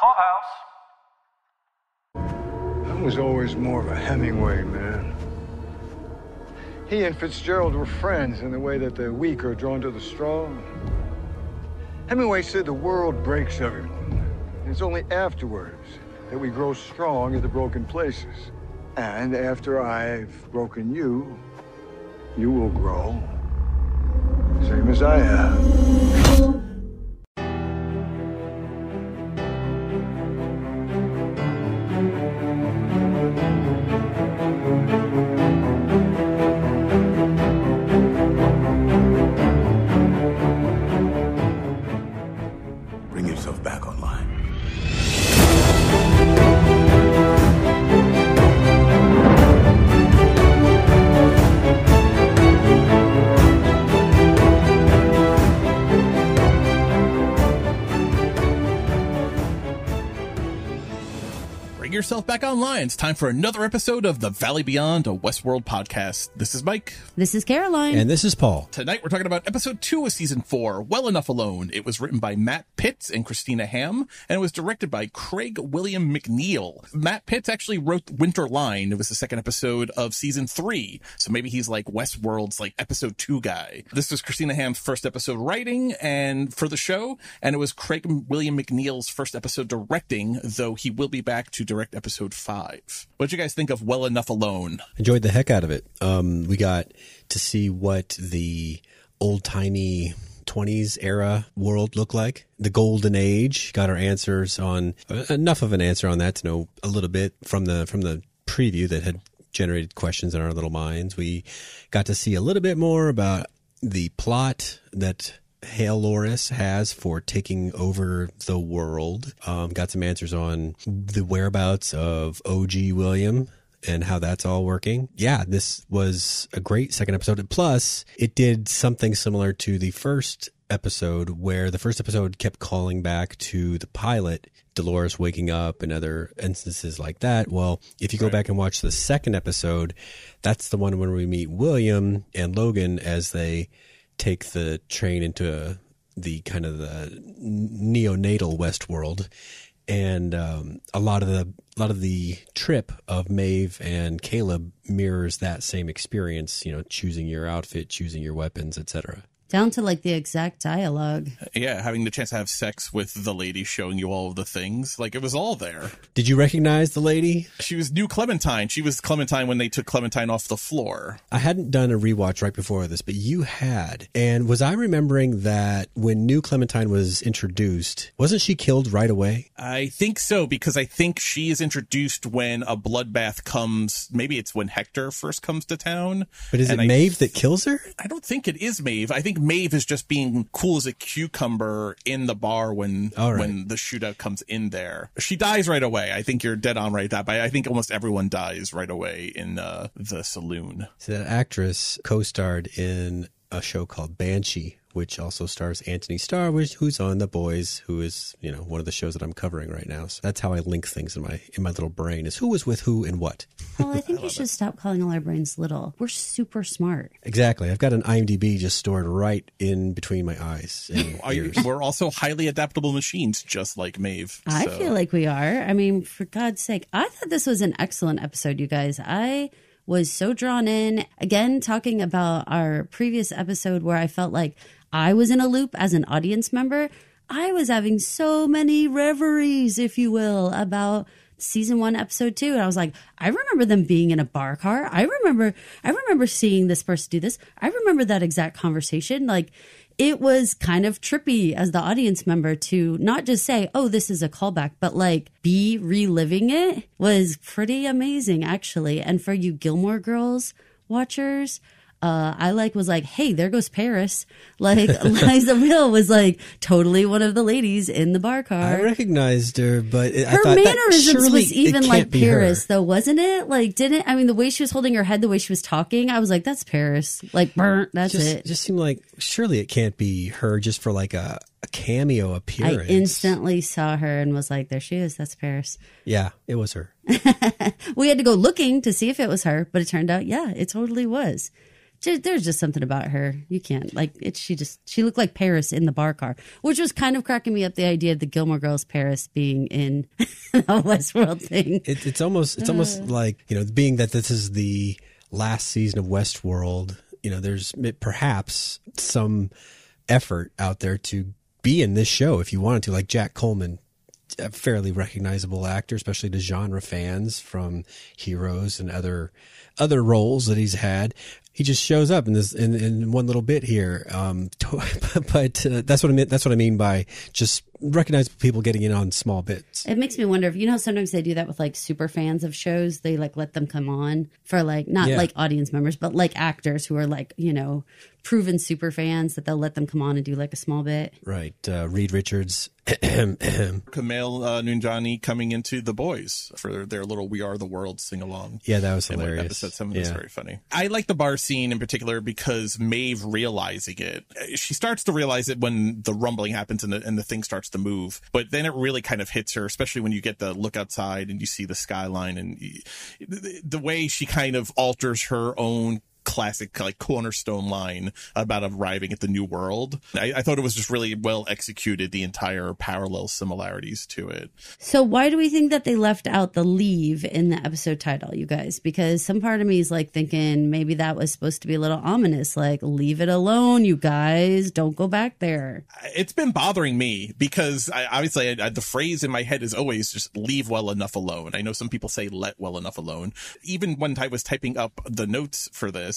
Clubhouse. I was always more of a Hemingway man. He and Fitzgerald were friends in the way that the weak are drawn to the strong. Hemingway said the world breaks everyone. And it's only afterwards that we grow strong at the broken places. And after I've broken you, you will grow. Same as I have. Bring yourself back online. Yourself back online. It's time for another episode of the Valley Beyond, a Westworld podcast. This is Mike. This is Caroline. And this is Paul. Tonight we're talking about episode 2 of season 4, Well Enough Alone. It was written by Matt Pitts and Christina Ham, and it was directed by Craig William McNeil. Matt Pitts actually wrote Winter Line. It was the second episode of season 3, so maybe he's like Westworld's like episode 2 guy. This was Christina Ham's first episode writing and for the show, and it was Craig William McNeil's first episode directing, though he will be back to direct episode 5. What did you guys think of Well Enough Alone? Enjoyed the heck out of it. We got to see what the old-timey 20s era world looked like. The golden age. Got our answers on, enough of an answer on that to know a little bit from the preview that had generated questions in our little minds. We got to see a little bit more about the plot that Halores has for taking over the world. Got some answers on the whereabouts of OG William and how that's all working. Yeah, this was a great second episode. Plus, it did something similar to the first episode, where the first episode kept calling back to the pilot, Dolores waking up and other instances like that. Well, if you go back and watch the second episode, that's the one where we meet William and Logan as they take the train into the kind of the neonatal Westworld, and a lot of the trip of Maeve and Caleb mirrors that same experience. You know, choosing your outfit, choosing your weapons, etc. Down to like the exact dialogue. Yeah, having the chance to have sex with the lady showing you all of the things. Like, it was all there. Did you recognize the lady? She was New Clementine. She was Clementine when they took Clementine off the floor. I hadn't done a rewatch right before this, but you had. And was I remembering that when New Clementine was introduced, wasn't she killed right away? I think so, because I think she is introduced when a bloodbath comes. Maybe it's when Hector first comes to town. But is it Maeve that kills her? I don't think it is Maeve. I think Maeve is just being cool as a cucumber in the bar when the shootout comes in there. She dies right away. I think you're dead on right that, but I think almost everyone dies right away in the saloon. So that actress co-starred in a show called Banshee, which also stars Anthony Starr, who's on The Boys, who is, you know, one of the shows that I'm covering right now. So that's how I link things in my little brain, is who was with who and what. Well, I think you should stop calling all our brains little. We're super smart. Exactly. I've got an IMDb just stored right in between my eyes and ears. We're also highly adaptable machines, just like Maeve. I feel like we are. I mean, for God's sake, I thought this was an excellent episode, you guys. I was so drawn in. Again, talking about our previous episode where I felt like I was in a loop as an audience member. I was having so many reveries, if you will, about season 1, episode 2. And I was like, I remember them being in a bar car. I remember seeing this person do this. I remember that exact conversation. Like, it was kind of trippy as the audience member to not just say, oh, this is a callback, but like be reliving it was pretty amazing, actually. And for you Gilmore Girls watchers, I was like, hey, there goes Paris. Like, Liza Mill was like totally one of the ladies in the bar car. I recognized her, but I her thought mannerisms was even like Paris, her. though, wasn't it? Like, the way she was holding her head, the way she was talking, I was like, that's Paris. Like, burnt, that's it. Just seemed like, surely it can't be her just for like a cameo appearance. I instantly saw her and was like, there she is. That's Paris. Yeah, it was her. We had to go looking to see if it was her, but it turned out, yeah, it totally was. there's just something about her. You can't, like, she looked like Paris in the bar car, which was kind of cracking me up, the idea of the Gilmore Girls Paris being in the Westworld thing. It's almost like, being that this is the last season of Westworld, there's perhaps some effort out there to be in this show if you wanted to, like Jack Coleman, a fairly recognizable actor, especially to genre fans from Heroes and other roles that he's had. He just shows up in one little bit here. But that's what I mean by just recognizable people getting in on small bits. It makes me wonder if, sometimes they do that with like super fans of shows. They like let them come on for like, not like audience members, but like actors who are like, proven super fans, that they'll let them come on and do like a small bit. Right. Reed Richards. Kumail Nanjiani coming into The Boys for their little We Are the World sing-along. Yeah, that was hilarious. Episode. Some of it's very funny. I like the bar scene in particular because Maeve realizing it. She starts to realize it when the rumbling happens and the thing starts to move. But then it really kind of hits her, especially when you get the look outside and you see the skyline and the way she kind of alters her own classic like cornerstone line about arriving at the new world. I thought it was just really well executed, the entire parallel similarities to it. So why do we think that they left out the leave in the episode title, you guys? Because some part of me is like thinking maybe that was supposed to be a little ominous, like leave it alone, you guys, don't go back there. It's been bothering me because obviously the phrase in my head is always just leave well enough alone. I know some people say let well enough alone. Even when I was typing up the notes for this,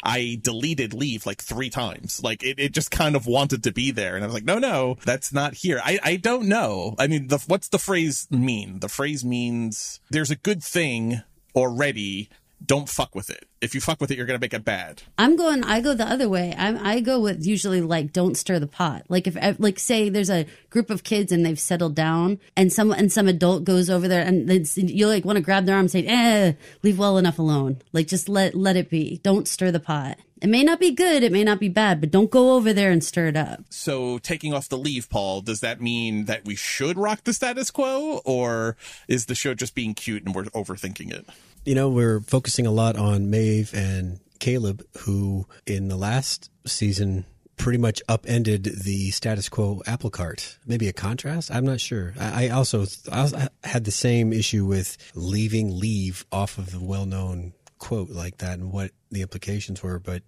I deleted leave like 3 times. Like it just kind of wanted to be there. And I was like, no, that's not here. I don't know. I mean, what's the phrase mean? The phrase means there's a good thing already. Don't fuck with it. If you fuck with it, you're going to make it bad. I go the other way. I go with usually like, don't stir the pot. Like if like say there's a group of kids and they've settled down and some adult goes over there and you like want to grab their arm and say, leave well enough alone. Like just let it be. Don't stir the pot. It may not be good, it may not be bad, but don't go over there and stir it up. So taking off the leave, Paul, does that mean that we should rock the status quo, or is the show just being cute and we're overthinking it? We're focusing a lot on Maeve and Caleb, who in the last season pretty much upended the status quo apple cart. Maybe a contrast? I'm not sure. I also had the same issue with leaving leave off of the well-known quote like that and what the implications were, but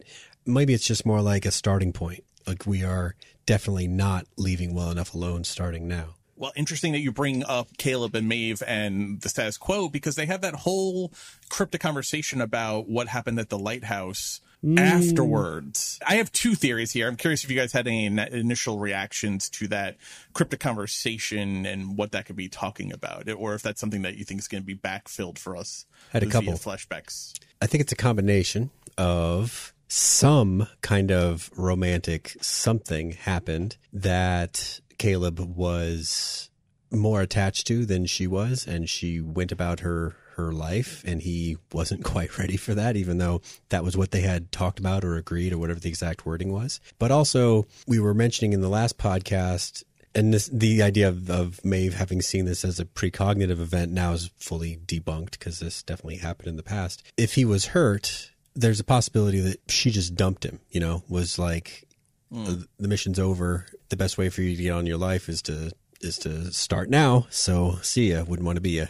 maybe it's just more like a starting point. Like we are definitely not leaving well enough alone starting now. Well, interesting that you bring up Caleb and Maeve and the status quo, because they have that whole cryptic conversation about what happened at the lighthouse afterwards. I have 2 theories here. I'm curious if you guys had any initial reactions to that cryptic conversation and what that could be talking about, or if that's something that you think is going to be backfilled for us. I had a couple flashbacks. I think it's a combination of some kind of romantic something happened that Caleb was more attached to than she was, and she went about her life, and he wasn't quite ready for that, even though that was what they had talked about or agreed or whatever the exact wording was. But also, we were mentioning in the last podcast, and the idea of Maeve having seen this as a precognitive event now is fully debunked because this definitely happened in the past. If he was hurt, there's a possibility that she just dumped him, was like, the mission's over. The best way for you to get on your life is to start now. So see ya, wouldn't want to be ya.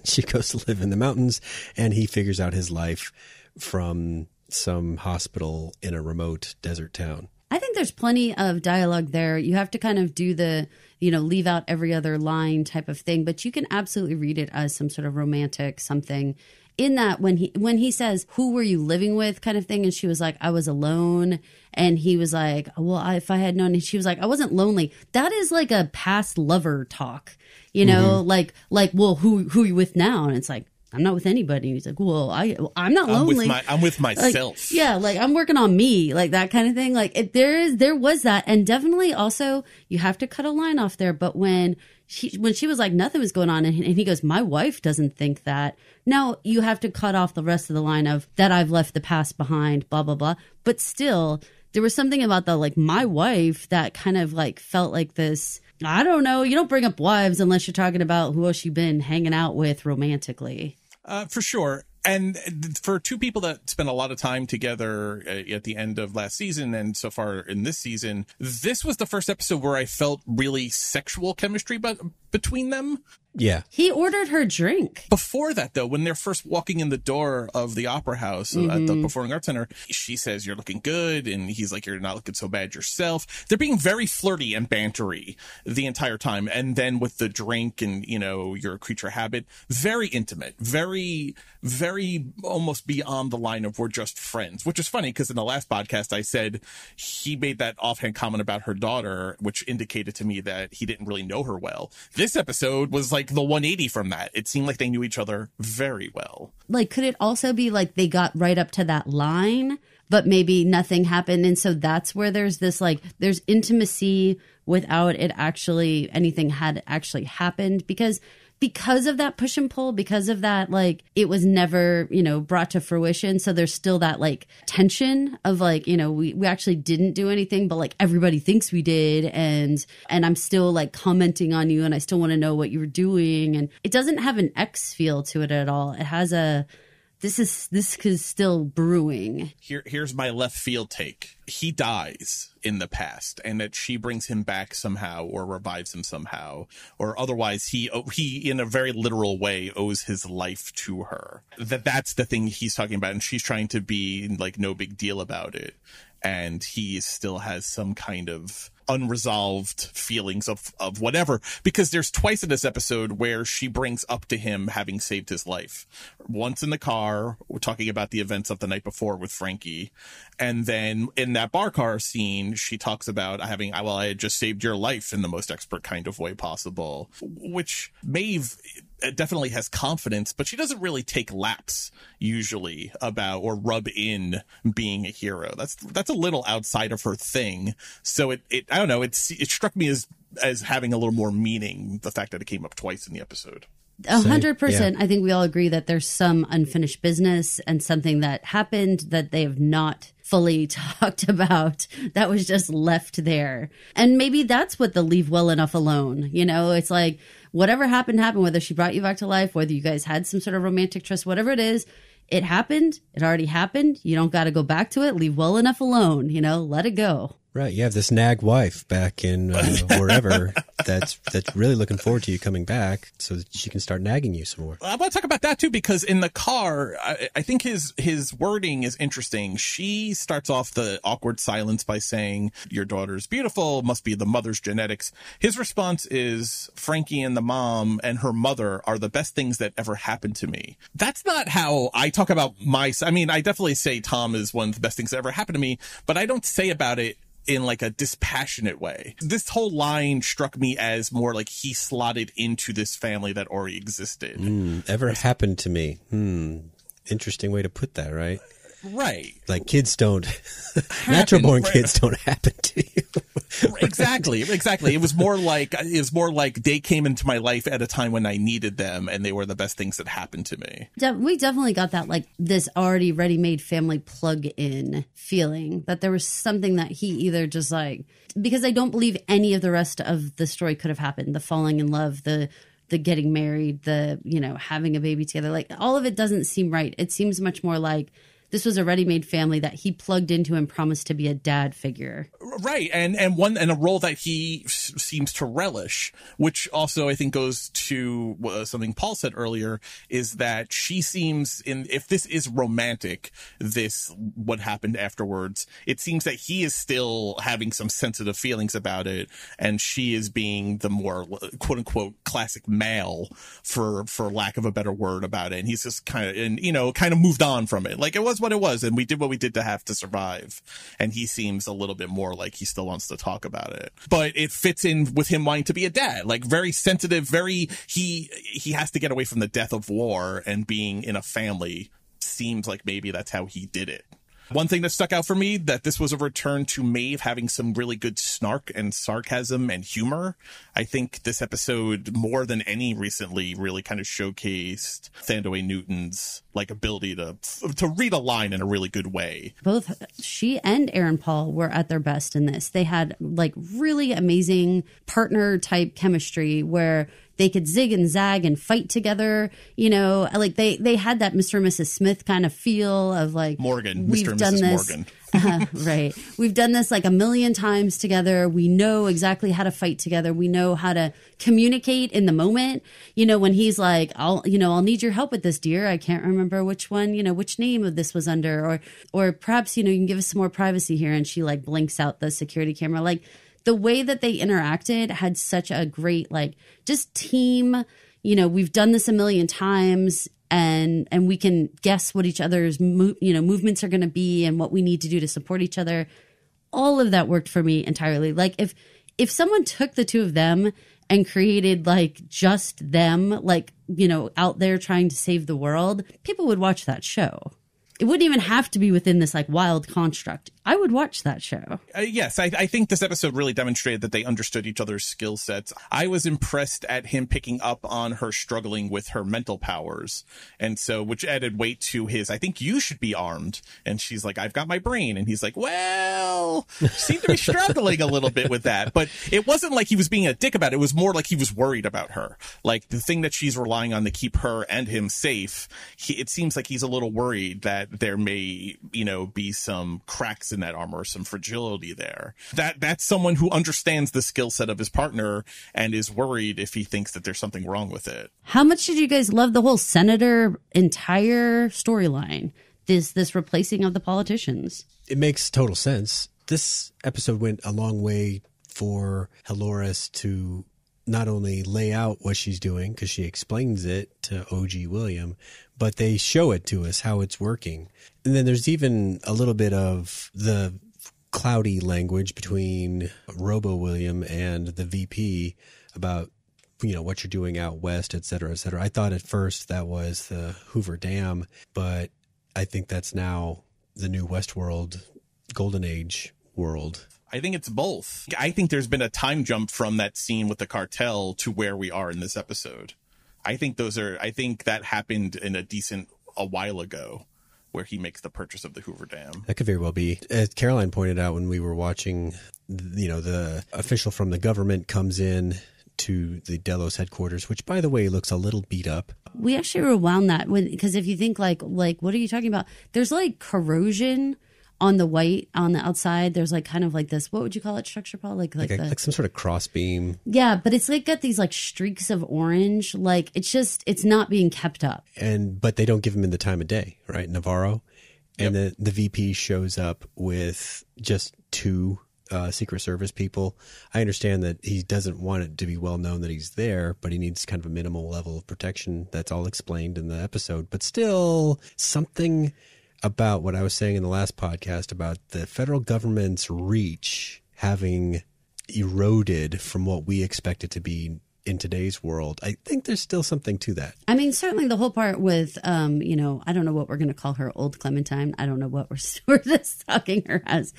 She goes to live in the mountains, and he figures out his life from some hospital in a remote desert town. I think there's plenty of dialogue there. You have to kind of do the, leave out every other line type of thing, but you can absolutely read it as some sort of romantic something. In that when he says, who were you living with kind of thing? And she was like, I was alone. And he was like, well, if I had known, and she was like, I wasn't lonely. That is like a past lover talk, like, well, who are you with now? And it's like, I'm not with anybody. He's like, well, I'm not lonely. I'm with myself. Like I'm working on me, like that kind of thing. Like there was that. And definitely also you have to cut a line off there. But when she was like, nothing was going on, and he goes, my wife doesn't think that. Now you have to cut off the rest of the line of that I've left the past behind, blah, blah, blah. But still, there was something about the, like, my wife that kind of like felt like this, I don't know. You don't bring up wives unless you're talking about who else you've been hanging out with romantically. For sure. And for two people that spent a lot of time together at the end of last season and so far in this season, this was the first episode where I felt really sexual chemistry between them. Yeah. He ordered her drink. Before that, though, when they're first walking in the door of the Opera House at the Performing Arts Center, she says, "You're looking good." And he's like, "You're not looking so bad yourself." They're being very flirty and bantery the entire time. And then with the drink and, you know, you're a creature of habit, very intimate, very, very almost beyond the line of we're just friends, which is funny because in the last podcast, I said he made that offhand comment about her daughter, which indicated to me that he didn't really know her well. This episode was like the 180 from that. It seemed like they knew each other very well. Like, could it also be like they got right up to that line, but maybe nothing happened? And so that's where there's this, like, there's intimacy without it actually, anything had actually happened because of that push and pull, because of that, like, it was never, you know, brought to fruition. So there's still that, like, tension of, like, you know, we actually didn't do anything, but, like, everybody thinks we did. And I'm still, like, commenting on you and I still want to know what you were doing. And it doesn't have an X feel to it at all. It has this is still brewing. Here's my left field take. He dies in the past and that she brings him back somehow or revives him somehow, or otherwise he in a very literal way owes his life to her. That's the thing he's talking about. And she's trying to be like no big deal about it. And he still has some kind of unresolved feelings of whatever, because there's twice in this episode where she brings up to him having saved his life. Once in the car, we're talking about the events of the night before with Frankie. And then in that bar car scene, she talks about I had just saved your life in the most expert kind of way possible, which Maeve definitely has confidence, but she doesn't really take laps usually about or rub in being a hero. That's a little outside of her thing. So it I don't know. It struck me as having a little more meaning, the fact that it came up twice in the episode. 100%. Yeah. I think we all agree that there's some unfinished business and something that happened that they have not fully talked about that was just left there. And maybe that's what the leave well enough alone. You know, it's like whatever happened, whether she brought you back to life, whether you guys had some sort of romantic trust, whatever it is, it happened. It already happened. You don't got to go back to it. Leave well enough alone. You know, let it go. Right. You have this nag wife back in wherever that's really looking forward to you coming back so that she can start nagging you some more. I want to talk about that, too, because in the car, I think his wording is interesting. She starts off the awkward silence by saying, "Your daughter's beautiful, must be the mother's genetics." His response is, "Frankie and the mom and her mother are the best things that ever happened to me." That's not how I talk about I definitely say Tom is one of the best things that ever happened to me, but I don't say about it in like a dispassionate way. This whole line struck me as more like he slotted into this family that already existed. Ever happened to me. Interesting way to put that, right? Right. Like kids don't, natural born kids don't happen to you. Exactly. It was more like they came into my life at a time when I needed them and they were the best things that happened to me. We definitely got that, like, this already ready-made family plug-in feeling that there was something that he either just like, because I don't believe any of the rest of the story could have happened. The falling in love, the getting married, the, you know, having a baby together, like all of it doesn't seem right. It seems much more like this was a ready-made family that he plugged into and promised to be a dad figure. Right. And a role that he seems to relish, which also I think goes to something Paul said earlier, is that she seems if this is romantic, what happened afterwards, it seems that he is still having some sensitive feelings about it. And she is being the more quote unquote classic male for lack of a better word about it. And he's just kind of moved on from it. Like it was what it was, and we did what we did to have to survive. And he seems a little bit more like he still wants to talk about it, but it fits in with him wanting to be a dad, like very sensitive, he has to get away from the death of war, and being in a family seems like maybe that's how he did it. One thing that stuck out for me, that this was a return to Maeve having some really good snark and sarcasm and humor. I think this episode, more than any recently, really kind of showcased Thandoe Newton's like ability to read a line in a really good way. Both she and Aaron Paul were at their best in this. They had like really amazing partner type chemistry where they could zig and zag and fight together. You know, like they had that Mr. and Mrs. Smith kind of feel of like Morgan, we've Mr. and done Mrs. this. Morgan. Right. We've done this like a million times together. We know exactly how to fight together. We know how to communicate in the moment. You know, when he's like, I'll need your help with this, dear. I can't remember which one, you know, which name of this was under, or perhaps, you know, you can give us some more privacy here. And she like blinks out the security camera. Like the way that they interacted had such a great, like just team, you know, we've done this a million times. And we can guess what each other's movements are going to be and what we need to do to support each other. All of that worked for me entirely. Like if someone took the two of them and created like just them, like, you know, out there trying to save the world, people would watch that show. It wouldn't even have to be within this like wild construct. I would watch that show. Yes, I think this episode really demonstrated that they understood each other's skill sets. I was impressed at him picking up on her struggling with her mental powers. And so, which added weight to his, I think you should be armed. And she's like, I've got my brain. And he's like, well, seem to be struggling a little bit with that. But it wasn't like he was being a dick about it. It was more like he was worried about her. Like the thing that she's relying on to keep her and him safe. It seems like he's a little worried that there may, you know, be some cracks in that armor, some fragility there. That's someone who understands the skill set of his partner and is worried if he thinks that there's something wrong with it. How much did you guys love the whole senator entire storyline? This replacing of the politicians? It makes total sense. This episode went a long way for Halores to not only lay out what she's doing, because she explains it to OG William, but they show it to us how it's working. And then there's even a little bit of the cloudy language between Robo William and the VP about, you know, what you're doing out west, et cetera, et cetera. I thought at first that was the Hoover Dam, but I think that's now the new Westworld Golden Age world. I think it's both. I think there's been a time jump from that scene with the cartel to where we are in this episode. I think that happened in a while ago, where he makes the purchase of the Hoover Dam. That could very well be. As Caroline pointed out when we were watching, you know, the official from the government comes in to the Delos headquarters, which, by the way, looks a little beat up. We actually rewound that because if you think like, what are you talking about? There's like corrosion on the white on the outside. There's like kind of like this, what would you call it, structure, Paul? Like some sort of cross beam. Yeah, but it's like got these like streaks of orange. Like it's not being kept up. But they don't give him in the time of day, right? Navarro. And the VP shows up with just two Secret Service people. I understand that he doesn't want it to be well known that he's there, but he needs kind of a minimal level of protection. That's all explained in the episode. But still, something about what I was saying in the last podcast about the federal government's reach having eroded from what we expect it to be in today's world. I think there's still something to that. I mean, certainly the whole part with, you know, I don't know what we're going to call her, old Clementine. I don't know what we're just stalking her as.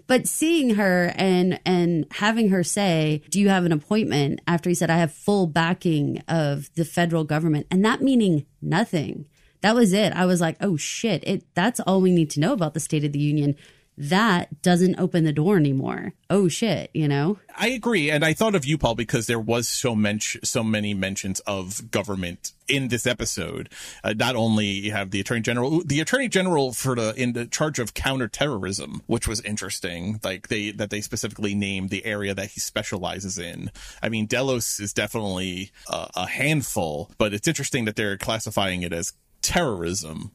But seeing her and having her say, do you have an appointment? After he said, I have full backing of the federal government. And that meaning nothing. That was it. I was like, oh, shit. That's all we need to know about the State of the Union. That doesn't open the door anymore. Oh, shit, you know? I agree. And I thought of you, Paul, because there was so many mentions of government in this episode. Not only you have the Attorney General in the charge of counterterrorism, which was interesting. Like they specifically named the area that he specializes in. I mean, Delos is definitely a handful, but it's interesting that they're classifying it as terrorism,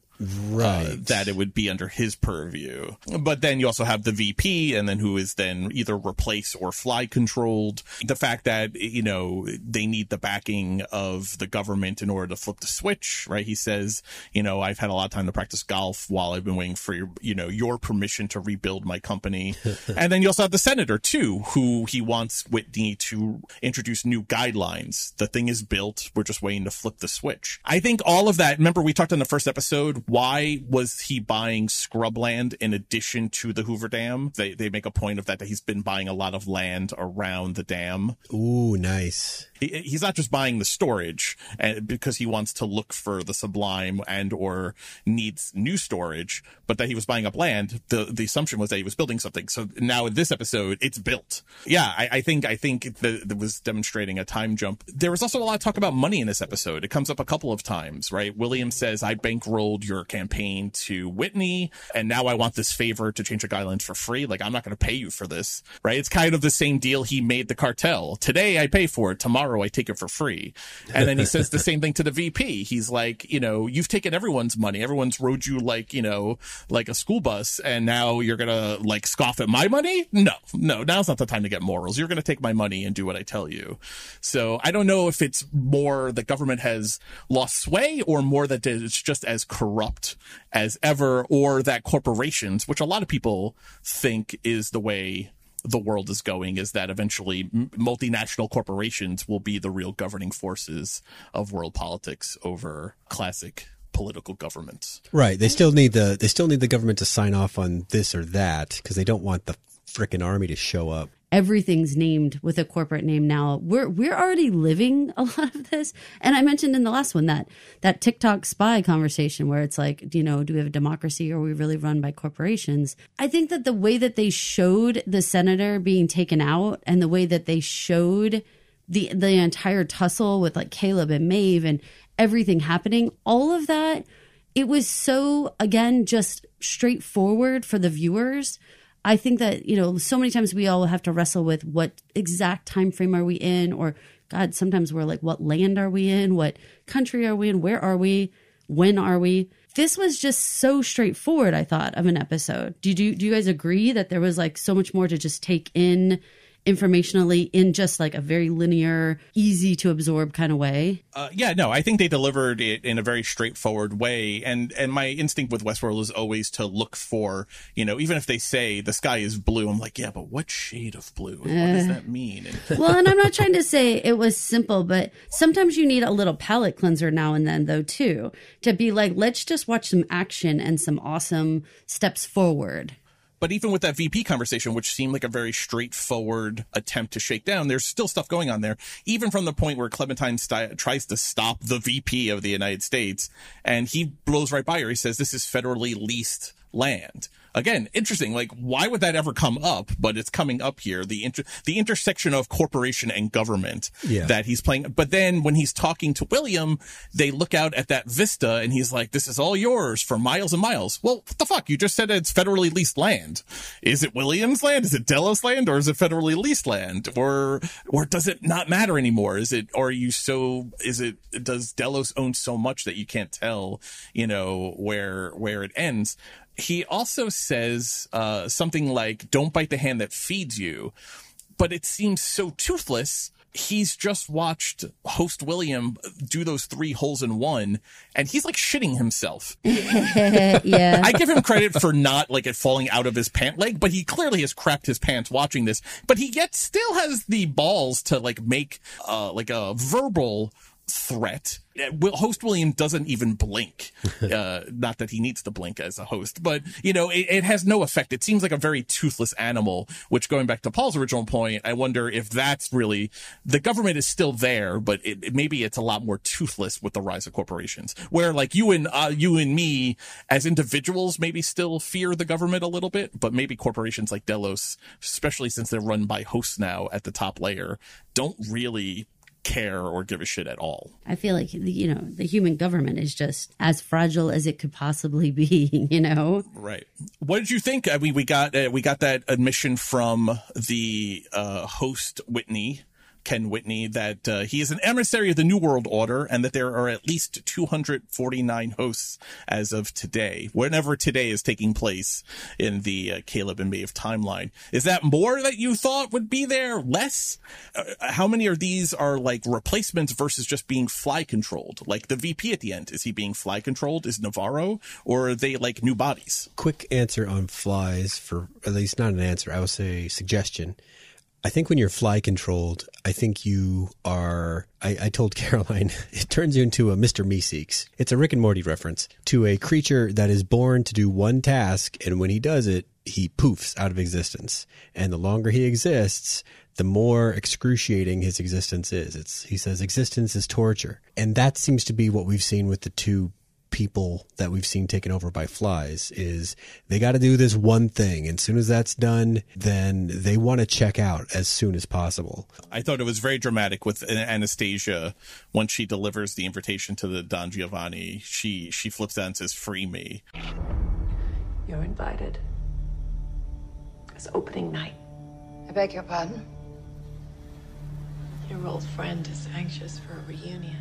right? That it would be under his purview. But then you also have the VP, and then who is then either replace or fly controlled. The fact that, you know, they need the backing of the government in order to flip the switch, right? He says, you know, I've had a lot of time to practice golf while I've been waiting for your permission to rebuild my company. And then you also have the senator too, who he wants Whitney to introduce new guidelines. The thing is built. We're just waiting to flip the switch. I think all of that, remember we talked in the first episode why was he buying scrubland in addition to the Hoover Dam? They make a point of that he's been buying a lot of land around the dam. Ooh, nice. He's not just buying the storage because he wants to look for the Sublime and or needs new storage, but that he was buying up land. The assumption was that he was building something. So now in this episode, it's built. Yeah, I think that was demonstrating a time jump. There was also a lot of talk about money in this episode. It comes up a couple of times, right? William says, I bankrolled your campaign to Whitney, and now I want this favor to change the guidelines for free. Like, I'm not going to pay you for this, right? It's kind of the same deal he made the cartel. Today I pay for it. Tomorrow I take it for free. And then he says the same thing to the VP. He's like, you've taken everyone's money. Everyone's rode you like a school bus. And now you're going to like scoff at my money? No, now's not the time to get morals. You're going to take my money and do what I tell you. So I don't know if it's more the government has lost sway or more that it's just as corrupt as ever, or that corporations, which a lot of people think is the way the world is going, is that eventually multinational corporations will be the real governing forces of world politics over classic political governments. Right. They still need the government to sign off on this or that because they don't want the frickin' army to show up. Everything's named with a corporate name now. We're already living a lot of this. And I mentioned in the last one that TikTok spy conversation where it's like, do we have a democracy or are we really run by corporations? I think that the way that they showed the senator being taken out and the way that they showed the entire tussle with like Caleb and Maeve and everything happening, all of that, it was so, again, just straightforward for the viewers. I think that, so many times we all have to wrestle with what exact time frame are we in, or God, sometimes we're like, what land are we in? What country are we in? Where are we? When are we? This was just so straightforward, I thought, of an episode. Do you guys agree that there was like so much more to just take in informationally in just like a very linear, easy to absorb kind of way? I think they delivered it in a very straightforward way. And my instinct with Westworld is always to look for, even if they say the sky is blue, I'm like, yeah, but what shade of blue? And what does that mean? Well, and I'm not trying to say it was simple, but sometimes you need a little palate cleanser now and then, though, too, to be like, let's just watch some action and some awesome steps forward. But even with that VP conversation, which seemed like a very straightforward attempt to shake down, there's still stuff going on there, even from the point where Clementine tries to stop the VP of the United States, and he blows right by her. He says, this is federally leased land. Again, interesting. Like, why would that ever come up? But it's coming up here. The intersection of corporation and government that he's playing. But then when he's talking to William, they look out at that vista and he's like, this is all yours for miles and miles. Well, what the fuck? You just said it's federally leased land. Is it William's land? Is it Delos land? Or is it federally leased land? Or does it not matter anymore? Does Delos own so much that you can't tell, where it ends? He also says something like, don't bite the hand that feeds you. But it seems so toothless. He's just watched host William do those 3 holes in one, and he's like shitting himself. Yeah. I give him credit for not like it falling out of his pant leg, but he clearly has crapped his pants watching this. But he yet still has the balls to like make like a verbal threat. Host William doesn't even blink. Not that he needs to blink as a host, but it has no effect. It seems like a very toothless animal, which, going back to Paul's original point, I wonder if that's really, the government is still there, but maybe it's a lot more toothless with the rise of corporations, where like you and me as individuals maybe still fear the government a little bit, but maybe corporations like Delos, especially since they're run by hosts now at the top layer, don't really care or give a shit at all. I feel like, the human government is just as fragile as it could possibly be, Right. What did you think? I mean, we got that admission from the host Ken Whitney, that he is an emissary of the New World Order and that there are at least 249 hosts as of today, whenever today is taking place in the Caleb and Maeve timeline. Is that more that you thought would be there? Less? How many of these are like replacements versus just being fly controlled? Like the VP at the end, is he being fly controlled? Is Navarro? Or are they like new bodies? Quick answer on flies, for at least not an answer, I would say suggestion. I think when you're fly controlled, I think you are, I told Caroline, it turns you into a Mr. Meeseeks. It's a Rick and Morty reference to a creature that is born to do one task. And when he does it, he poofs out of existence. And the longer he exists, the more excruciating his existence is. He says existence is torture. And that seems to be what we've seen with the two people that we've seen taken over by flies, is they got to do this one thing. And as soon as that's done, then they want to check out as soon as possible. I thought it was very dramatic with Anastasia when she delivers the invitation to the Don Giovanni. She flips out and says, "Free me." You're invited. It's opening night. I beg your pardon? Your old friend is anxious for a reunion.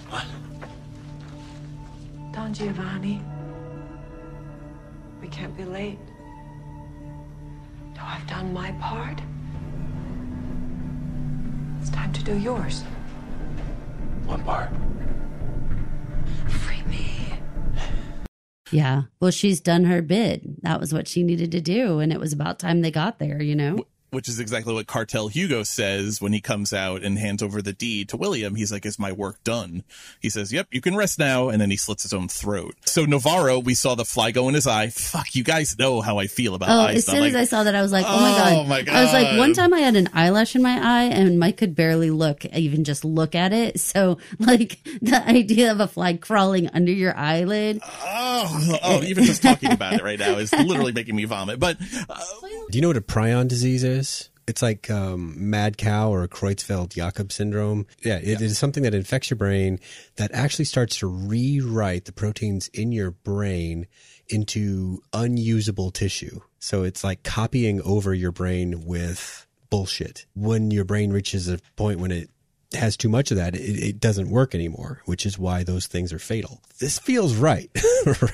What? Don Giovanni. We can't be late. Though I've done my part, it's time to do yours. What part? Free me. Yeah. Well, she's done her bit. That was what she needed to do. And it was about time they got there, you know? Which is exactly what Cartel Hugo says when he comes out and hands over the deed to William. He's like, "Is my work done?" He says, "Yep, you can rest now." And then he slits his own throat. So Navarro, we saw the fly go in his eye. Fuck, you guys know how I feel about eye as stuff. soon as I saw that, I was like, oh my God. I was like, one time I had an eyelash in my eye and Mike could barely even just look at it. So like the idea of a fly crawling under your eyelid. Even just talking about it right now is literally making me vomit. But do you know what a prion disease is? It's like mad cow or Creutzfeldt-Jakob syndrome. Yeah, it is something that infects your brain that actually starts to rewrite the proteins in your brain into unusable tissue. So it's like copying over your brain with bullshit. When your brain reaches a point when it has too much of that, it doesn't work anymore, which is why those things are fatal. This feels right,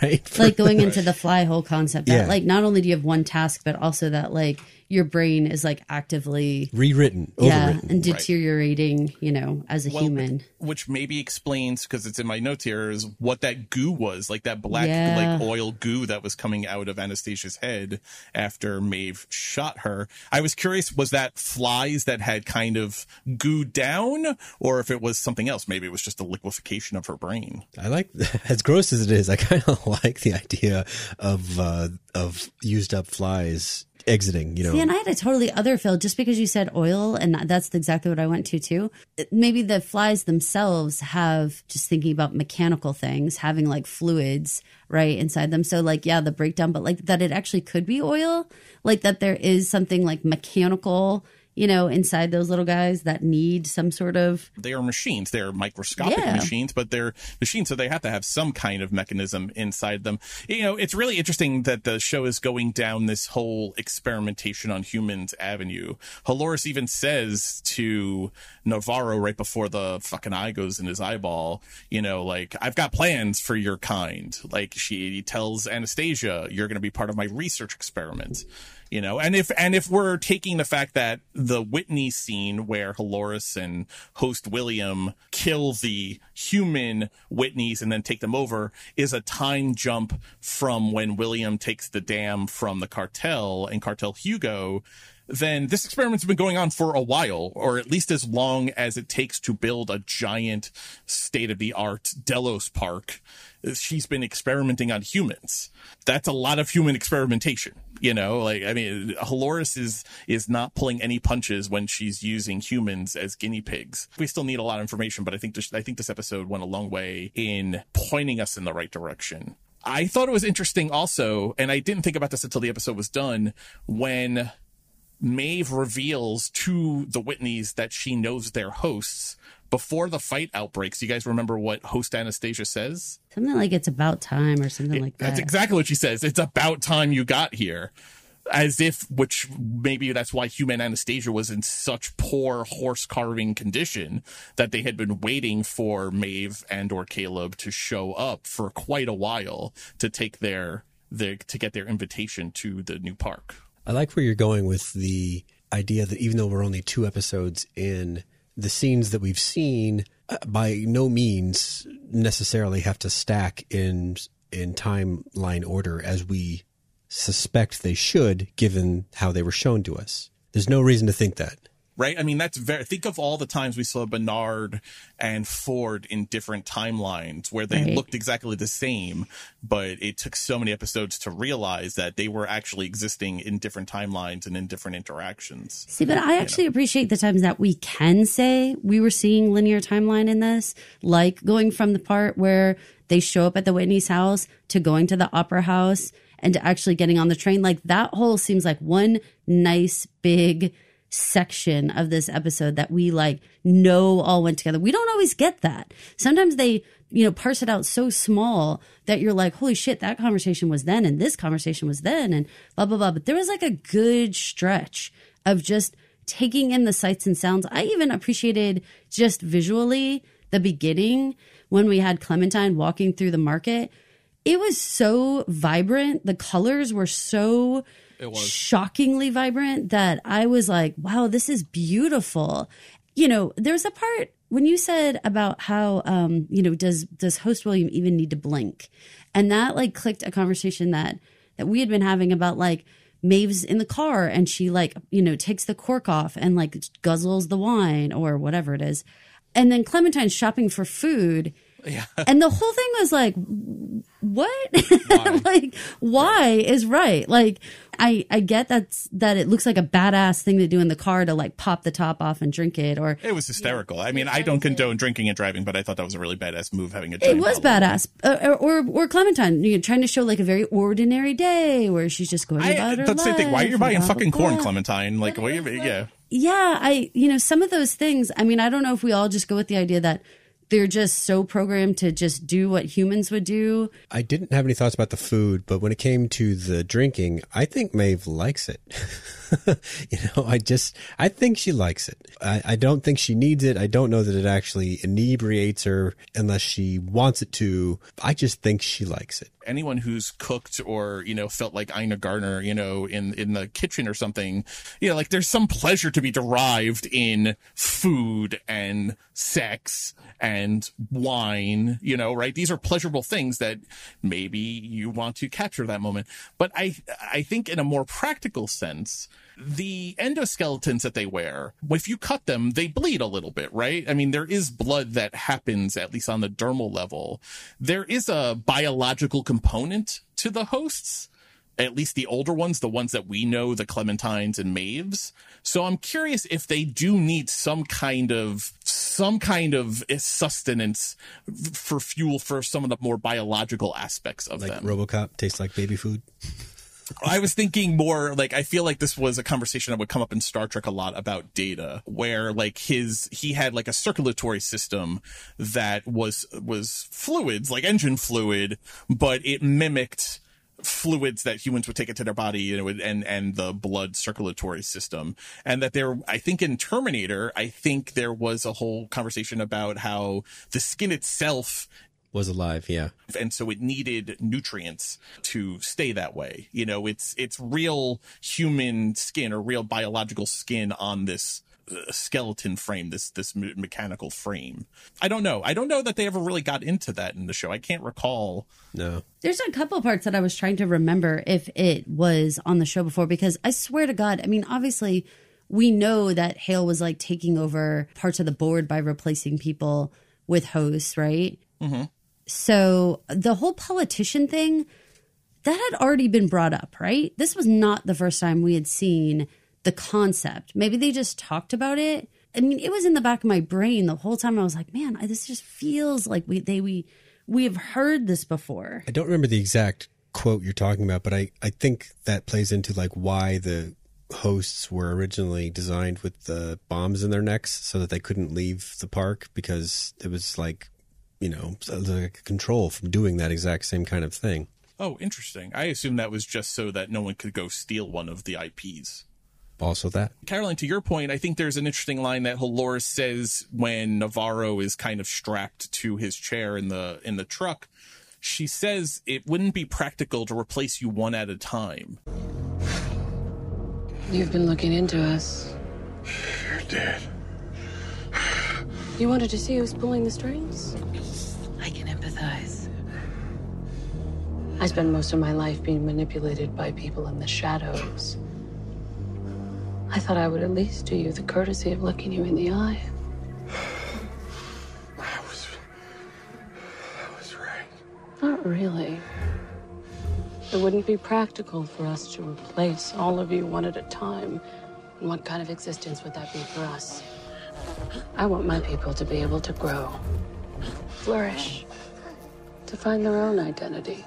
right? Like going into the fly hole concept. That, like, not only do you have one task, but also that, like, your brain is, like, actively rewritten, overwritten. and deteriorating, you know, as a human. Which maybe explains, because it's in my notes here, is what that goo was, like that black, like oil goo that was coming out of Anastasia's head after Maeve shot her. I was curious, was that flies that had kind of gooed down, or if it was something else? Maybe it was just a liquefaction of her brain. I like, as gross as it is, I kind of like the idea of used up flies exiting, you know. See, and I had a totally other feel just because you said oil, and that's exactly what I went to too. Maybe the flies themselves have, just thinking about mechanical things, having like fluids right inside them. So like, yeah, the breakdown, but like that it actually could be oil, like that there is something like mechanical, you know, inside those little guys that need some sort of... They are machines. They're microscopic machines, but they're machines, so they have to have some kind of mechanism inside them. You know, it's really interesting that the show is going down this whole experimentation on humans avenue. Halores even says to Navarro right before the fucking eye goes in his eyeball, you know, like, "I've got plans for your kind." Like, she tells Anastasia, "You're going to be part of my research experiment." You know, and if we're taking the fact that the Whitney scene where Halores and host William kill the human Whitneys and then take them over is a time jump from when William takes the dam from the cartel and Cartel Hugo, then this experiment's been going on for a while, or at least as long as it takes to build a giant state-of-the-art Delos park. She's been experimenting on humans. That's a lot of human experimentation, you know? Like, I mean, Halores is not pulling any punches when she's using humans as guinea pigs. We still need a lot of information, but I think this episode went a long way in pointing us in the right direction. I thought it was interesting also, and I didn't think about this until the episode was done, when Maeve reveals to the Whitneys that she knows their hosts before the fight outbreaks. You guys remember what host Anastasia says? Something like, "It's about time," or something like that. That's exactly what she says. "It's about time you got here." As if, which maybe that's why human Anastasia was in such poor horse carving condition, that they had been waiting for Maeve and or Caleb to show up for quite a while to take to get their invitation to the new park. I like where you're going with the idea that even though we're only 2 episodes in, the scenes that we've seen by no means necessarily have to stack in timeline order as we suspect they should, given how they were shown to us. There's no reason to think that. Right? I mean, think of all the times we saw Bernard and Ford in different timelines where they looked exactly the same, but it took so many episodes to realize that they were actually existing in different timelines and in different interactions. See, but I actually appreciate the times that we can say we were seeing linear timeline in this, like going from the part where they show up at the Whitney's house to going to the opera house and to actually getting on the train. Like that whole seems like one nice big section of this episode that we like know all went together. We don't always get that. Sometimes they, parse it out so small that you're like, holy shit, that conversation was then and this conversation was then and blah, blah, blah. But there was like a good stretch of just taking in the sights and sounds. I even appreciated just visually the beginning when we had Clementine walking through the market. It was so vibrant. The colors were so shockingly vibrant that I was like, wow, this is beautiful. There's a part when you said about how, does host William even need to blink? And that like clicked a conversation that we had been having about like Maeve's in the car and she like, takes the cork off and like guzzles the wine or whatever it is. And then Clementine's shopping for food. Yeah. And the whole thing was like, what? Why? Like, why is right? Like, I get that it looks like a badass thing to do in the car to like pop the top off and drink it. Or it was hysterical. I mean, I don't condone drinking and driving, but I thought that was a really badass move, having a giant It was badass. Or Clementine, trying to show like a very ordinary day where she's just going about her life. That's the thing. Why are you buying fucking corn, Clementine? Like, yeah. Yeah, some of those things, I mean, I don't know if we all just go with the idea that they're just so programmed to just do what humans would do. I didn't have any thoughts about the food, but when it came to the drinking, I think Maeve likes it. I think she likes it. I don't think she needs it. I don't know that it actually inebriates her unless she wants it to. I just think she likes it. Anyone who's cooked or, felt like Ina Garner, in the kitchen or something, like there's some pleasure to be derived in food and sex and wine, right? These are pleasurable things that maybe you want to capture that moment. But I think in a more practical sense, the endoskeletons that they wear, if you cut them, they bleed a little bit, right? I mean, there is blood that happens, at least on the dermal level. There is a biological component to the hosts, at least the older ones, the ones that we know, the Clementines and Maeves. So I'm curious if they do need some kind of sustenance for fuel for some of the more biological aspects of them. Like RoboCop tastes like baby food. I was thinking more like, I feel like this was a conversation that would come up in Star Trek a lot about Data, where like he had like a circulatory system that was fluids, like engine fluid, but it mimicked fluids that humans would take into their body, and the blood circulatory system. And that I think in Terminator, there was a whole conversation about how the skin itself was alive, yeah. And so it needed nutrients to stay that way. It's real human skin or real biological skin on this skeleton frame, this mechanical frame. I don't know that they ever really got into that in the show. I can't recall. No. There's a couple of parts that I was trying to remember if it was on the show before, because I swear to God, I mean, obviously we know that Hale was like taking over parts of the board by replacing people with hosts, right? Mm-hmm. So the whole politician thing, that had already been brought up, right? This was not the first time we had seen the concept. Maybe they just talked about it. I mean, it was in the back of my brain the whole time. I was like, man, this just feels like we have heard this before. I don't remember the exact quote you're talking about, but I think that plays into like why the hosts were originally designed with the bombs in their necks so that they couldn't leave the park, because it was like, like control from doing that exact same kind of thing. Oh, interesting. I assume that was just so that no one could go steal one of the IPs. Also that. Caroline, to your point, I think there's an interesting line that Halores says when Navarro is kind of strapped to his chair in the truck. She says it wouldn't be practical to replace you one at a time. You've been looking into us. You're dead. You wanted to see who's pulling the strings? I can empathize. I spent most of my life being manipulated by people in the shadows. I thought I would at least do you the courtesy of looking you in the eye. I was right. Not really. It wouldn't be practical for us to replace all of you one at a time. And what kind of existence would that be for us? I want my people to be able to grow, flourish, to find their own identity.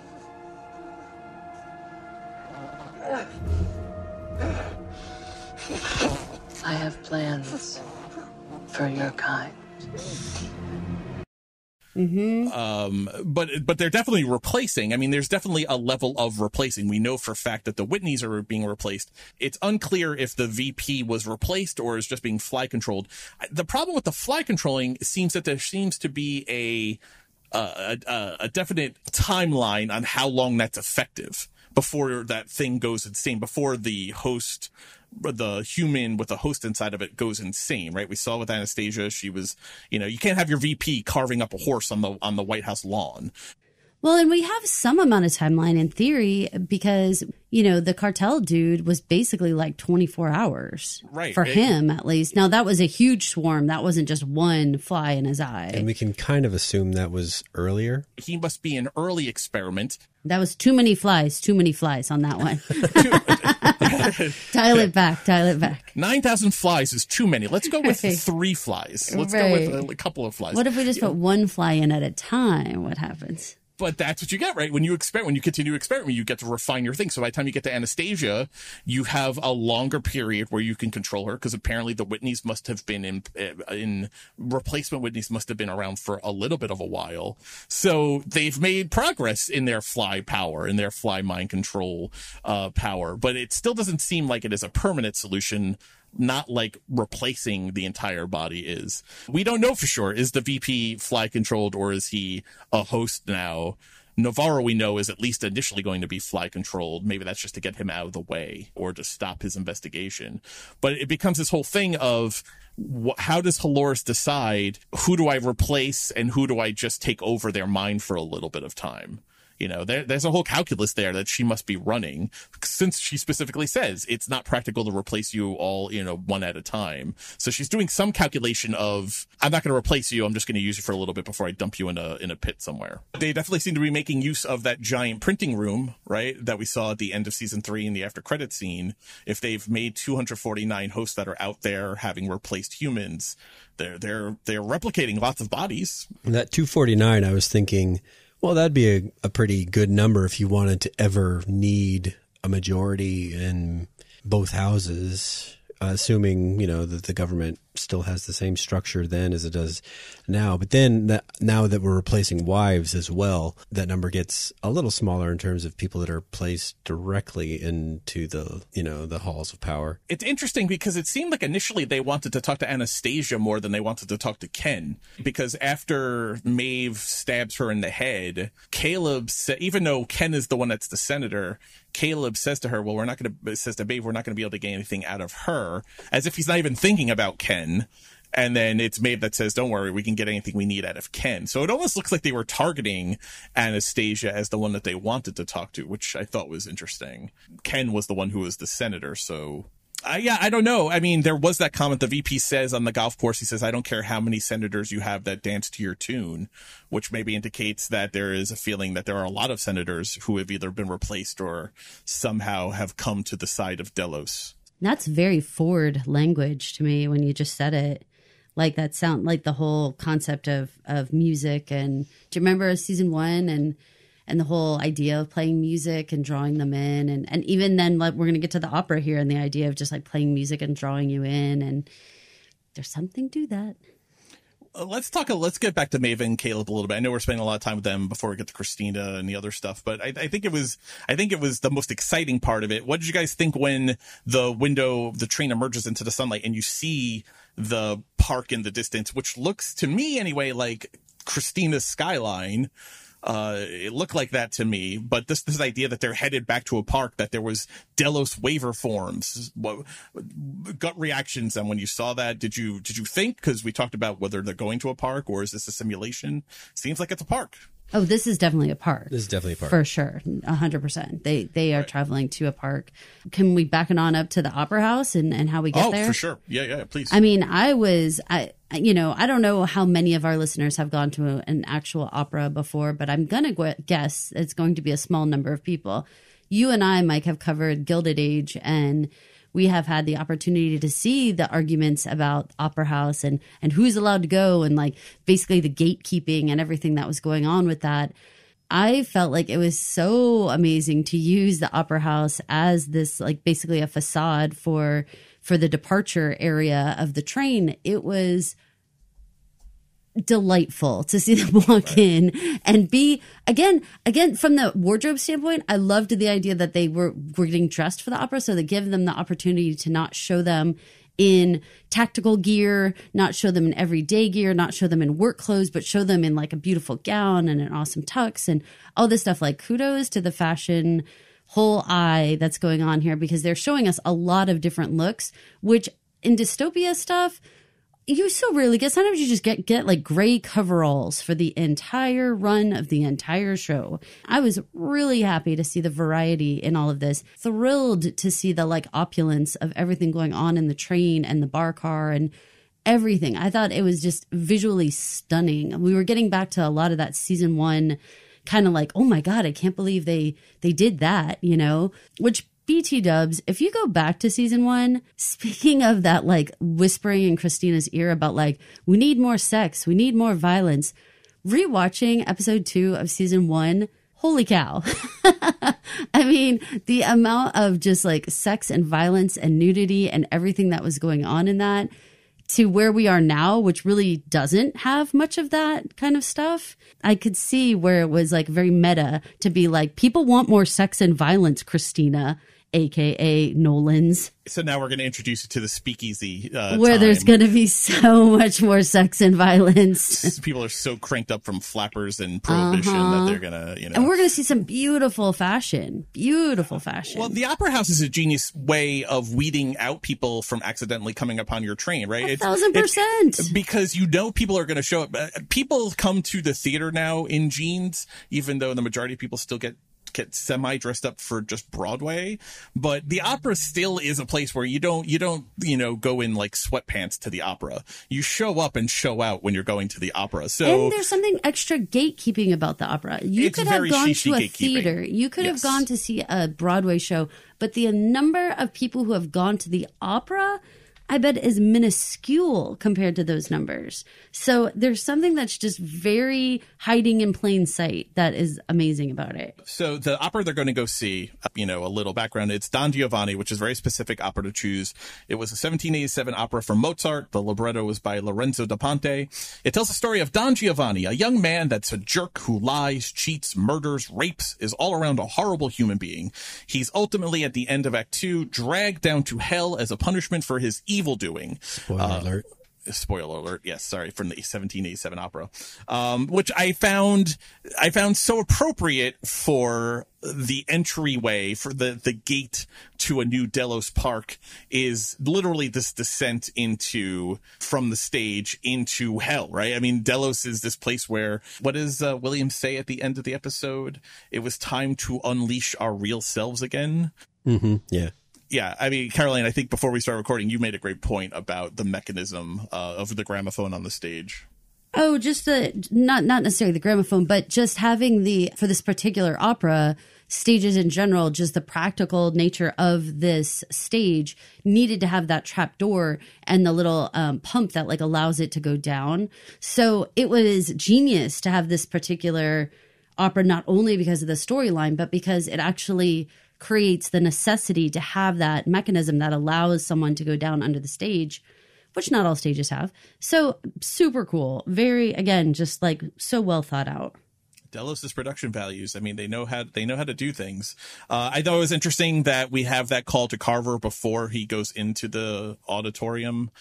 I have plans for your kind. But they're definitely replacing. I mean, there's definitely a level of replacing. We know for a fact that the Whitneys are being replaced. It's unclear if the VP was replaced or is just being fly controlled. The problem with the fly controlling seems that there seems to be a definite timeline on how long that's effective before that thing goes insane, before the host, the human with the host inside of it goes insane, right? We saw with Anastasia, she was, you can't have your VP carving up a horse on the White House lawn. Well, and we have some amount of timeline in theory because, the cartel dude was basically like 24 hours. Right. For him, at least. Now, that was a huge swarm. That wasn't just one fly in his eye. And we can kind of assume that was earlier. He must be an early experiment. That was too many flies on that one. Dial it back. 9,000 flies is too many. Let's go with 3 flies. Let's go with a couple of flies. What if we just put one fly in at a time? What happens? But that's what you get, right? When you continue to experiment, you get to refine your thing. So by the time you get to Anastasia, you have a longer period where you can control her, because apparently the Whitneys must have been in replacement Whitneys must have been around for a little bit of a while. So they've made progress in their fly power, in their fly mind control power. But it still doesn't seem like it is a permanent solution. Not like replacing the entire body is. We don't know for sure. Is the VP fly controlled or is he a host now? Navarro, we know, is at least initially going to be fly controlled. Maybe that's just to get him out of the way or to stop his investigation. But it becomes this whole thing of how does Halores decide who do I replace and who do I just take over their mind for a little bit of time? There's a whole calculus there that she must be running, since she specifically says it's not practical to replace you all, one at a time. So she's doing some calculation of, I'm not going to replace you. I'm just going to use you for a little bit before I dump you in a pit somewhere. They definitely seem to be making use of that giant printing room, right? That we saw at the end of season 3 in the after credit scene. If they've made 249 hosts that are out there having replaced humans, they're replicating lots of bodies. That 249, I was thinking, well, that'd be a pretty good number if you wanted to ever need a majority in both houses, assuming, that the government still has the same structure then as it does now. But then now that we're replacing wives as well, that number gets a little smaller in terms of people that are placed directly into the halls of power. It's interesting because it seemed like initially they wanted to talk to Anastasia more than they wanted to talk to Ken, because after Maeve stabs her in the head, Caleb said, even though Ken is the one that's the senator, Caleb says to her, well, says to Maeve, we're not going to be able to get anything out of her, as if he's not even thinking about Ken. And then it's Maeve that says, don't worry, we can get anything we need out of Ken. So it almost looks like they were targeting Anastasia as the one that they wanted to talk to, which I thought was interesting. Ken was the one who was the senator. So I don't know. I mean, there was that comment the VP says on the golf course. He says, I don't care how many senators you have that dance to your tune, which maybe indicates that there is a feeling that there are a lot of senators who have either been replaced or somehow have come to the side of Delos. That's very Ford language to me when you just said it. Like that sound, like the whole concept of music. And do you remember season 1 and the whole idea of playing music and drawing them in? And even then, like, we're going to get to the opera here and the idea of just like playing music and drawing you in. And there's something to that. Let's get back to Maeve and Caleb a little bit. I know we're spending a lot of time with them before we get to Christina and the other stuff, but I think it was the most exciting part of it. What did you guys think when the train emerges into the sunlight and you see the park in the distance, which looks to me anyway like Christina's skyline? It looked like that to me, but this idea that they're headed back to a park, that there was Delos waiver forms, gut reactions. And when you saw that, did you think, because we talked about whether they're going to a park or is this a simulation? Seems like it's a park. Oh, this is definitely a park. This is definitely a park. For sure. 100%. They are traveling to a park. Can we back it on up to the Opera House and how we get there? Oh, for sure. Yeah, please. I mean, I don't know how many of our listeners have gone to an actual opera before, but I'm going to guess it's going to be a small number of people. You and I, Mike, have covered Gilded Age, and we have had the opportunity to see the arguments about Opera House and who's allowed to go and like basically the gatekeeping and everything that was going on with that. I felt like it was so amazing to use the Opera House as this like basically a facade for the departure area of the train. It was delightful to see them walk in and be again from the wardrobe standpoint. I loved the idea that they were getting dressed for the opera, so they give them the opportunity to not show them in tactical gear, not show them in everyday gear, not show them in work clothes, but show them in like a beautiful gown and an awesome tux and all this stuff. Like, kudos to the fashion whole eye that's going on here, because they're showing us a lot of different looks, which in dystopia stuff you so rarely get. Sometimes you just get like gray coveralls for the entire run of the entire show. I was really happy to see the variety in all of this. Thrilled to see the like opulence of everything going on in the train and the bar car and everything. I thought it was just visually stunning. We were getting back to a lot of that season 1 kind of like, oh my God, I can't believe they did that, which BT dubs, if you go back to season 1, speaking of that, like whispering in Christina's ear about like, we need more sex, we need more violence, rewatching episode 2 of season 1, holy cow. I mean, the amount of just like sex and violence and nudity and everything that was going on in that to where we are now, which really doesn't have much of that kind of stuff. I could see where it was like very meta to be like, people want more sex and violence, Christina, aka Nolan's. So now we're going to introduce you to the speakeasy where there's going to be so much more sex and violence. People are so cranked up from flappers and prohibition that they're going to, And we're going to see some beautiful fashion. Beautiful fashion. Well, the Opera House is a genius way of weeding out people from accidentally coming upon your train, right? 1,000%. Because people are going to show up. People come to the theater now in jeans, even though the majority of people still get semi dressed up for just Broadway, but the opera still is a place where you don't go in like sweatpants to the opera. You show up and show out when you're going to the opera. So and there's something extra gatekeeping about the opera. You could have gone to a theater. You could have gone to see a Broadway show, but the number of people who have gone to the opera, I bet, is minuscule compared to those numbers. So there's something that's just very hiding in plain sight that is amazing about it. So the opera they're going to go see, a little background, it's Don Giovanni, which is a very specific opera to choose. It was a 1787 opera from Mozart. The libretto was by Lorenzo da Ponte. It tells the story of Don Giovanni, a young man that's a jerk who lies, cheats, murders, rapes, is all around a horrible human being. He's ultimately, at the end of Act 2, dragged down to hell as a punishment for his evil doing. Spoiler alert. Yes, sorry, from the 1787 opera, which I found so appropriate for the entryway, for the gate to a new Delos Park is literally this descent from the stage into hell, right? I mean, Delos is this place where, what does William say at the end of the episode? It was time to unleash our real selves again. Mm-hmm. Yeah. Yeah, I mean, Caroline, I think before we start recording, you made a great point about the mechanism of the gramophone on the stage. Oh, just not necessarily the gramophone, but just having for this particular opera, stages in general, just the practical nature of this stage needed to have that trap door and the little pump that like allows it to go down. So it was genius to have this particular opera, not only because of the storyline, but because it actually creates the necessity to have that mechanism that allows someone to go down under the stage, which not all stages have. So super cool. Very, again, just like so well thought out. Delos' production values. I mean, they know how to do things. I thought it was interesting that we have that call to Carver before he goes into the auditorium.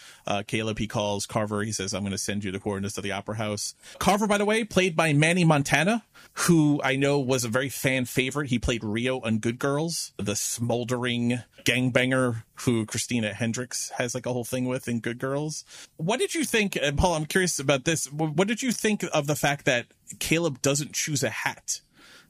Caleb, he calls Carver. He says, I'm going to send you the coordinates of the Opera House. Carver, by the way, played by Manny Montana, who I know was a very fan favorite. He played Rio on Good Girls, the smoldering gangbanger who Christina Hendricks has like a whole thing with in Good Girls. What did you think, and Paul, I'm curious about this. What did you think of the fact that Caleb doesn't choose a hat?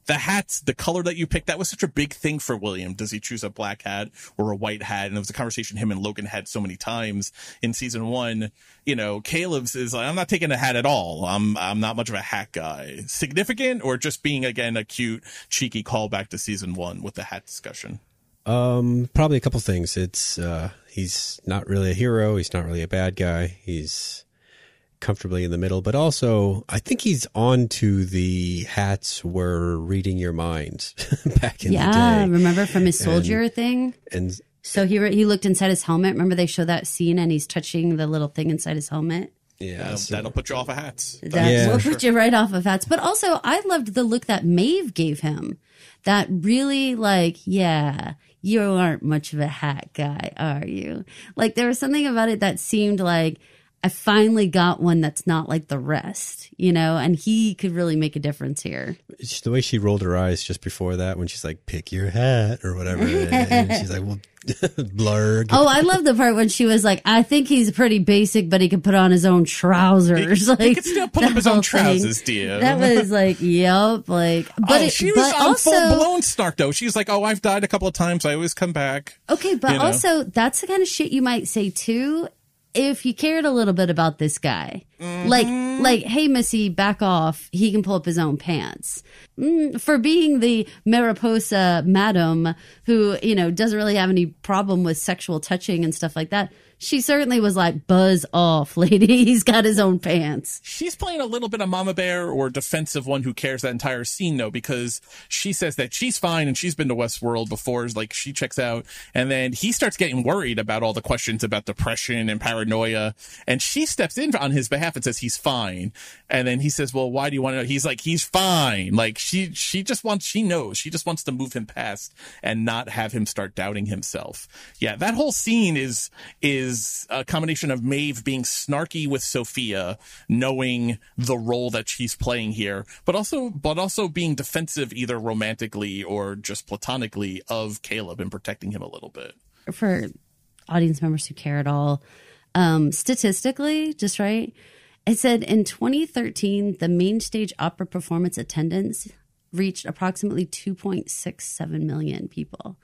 The hat, the color that you picked, that was such a big thing for William. Does he choose a black hat or a white hat? And it was a conversation him and Logan had so many times in season 1. You know, Caleb's is like, I'm not taking a hat at all. I'm not much of a hat guy. Significant, or just being, again, a cute, cheeky callback to season 1 with the hat discussion? Probably a couple things. It's, he's not really a hero. He's not really a bad guy. He's comfortably in the middle, but also I think he's on to the hats were reading your mind back in the day. Yeah, remember from his soldier thing? And so he looked inside his helmet. Remember they show that scene and he's touching the little thing inside his helmet? yeah, That'll put you off of hats. That will put you right off of hats. But also I loved the look that Maeve gave him. That really like, yeah, you aren't much of a hat guy, are you? Like there was something about it that seemed like I finally got one that's not like the rest, you know, and he could really make a difference here. it's the way she rolled her eyes just before that when she's like, pick your hat or whatever. And she's like, well, blurg. Oh, I love the part when she was like, I think he's pretty basic, but he could put on his own trousers. He could still put up his own trousers, dear. That was like, yep. Like, but she was on full blown snark though. She's like, oh, I've died a couple of times. I always come back. Okay, but also that's the kind of shit you might say too if you cared a little bit about this guy. Like, hey, Missy, back off. He can pull up his own pants. For being the Mariposa madam who, you know, doesn't really have any problem with sexual touching and stuff like that, she certainly was like, buzz off, lady. He's got his own pants. She's playing a little bit of mama bear or defensive one who cares that entire scene, though, because she says that she's fine and she's been to Westworld before. Like, she checks out. And then he starts getting worried about all the questions about depression and paranoia. And she steps in on his behalf and says he's fine. And then he says, well, why do you want to know? He's like, he's fine. Like, she just wants to move him past and not have him start doubting himself. Yeah, that whole scene is a combination of Maeve being snarky with Sophia, knowing the role that she's playing here, but also being defensive either romantically or just platonically of Caleb and protecting him a little bit. For audience members who care at all, statistically, just right, it said in 2013, the main stage opera performance attendance reached approximately 2.67 million people.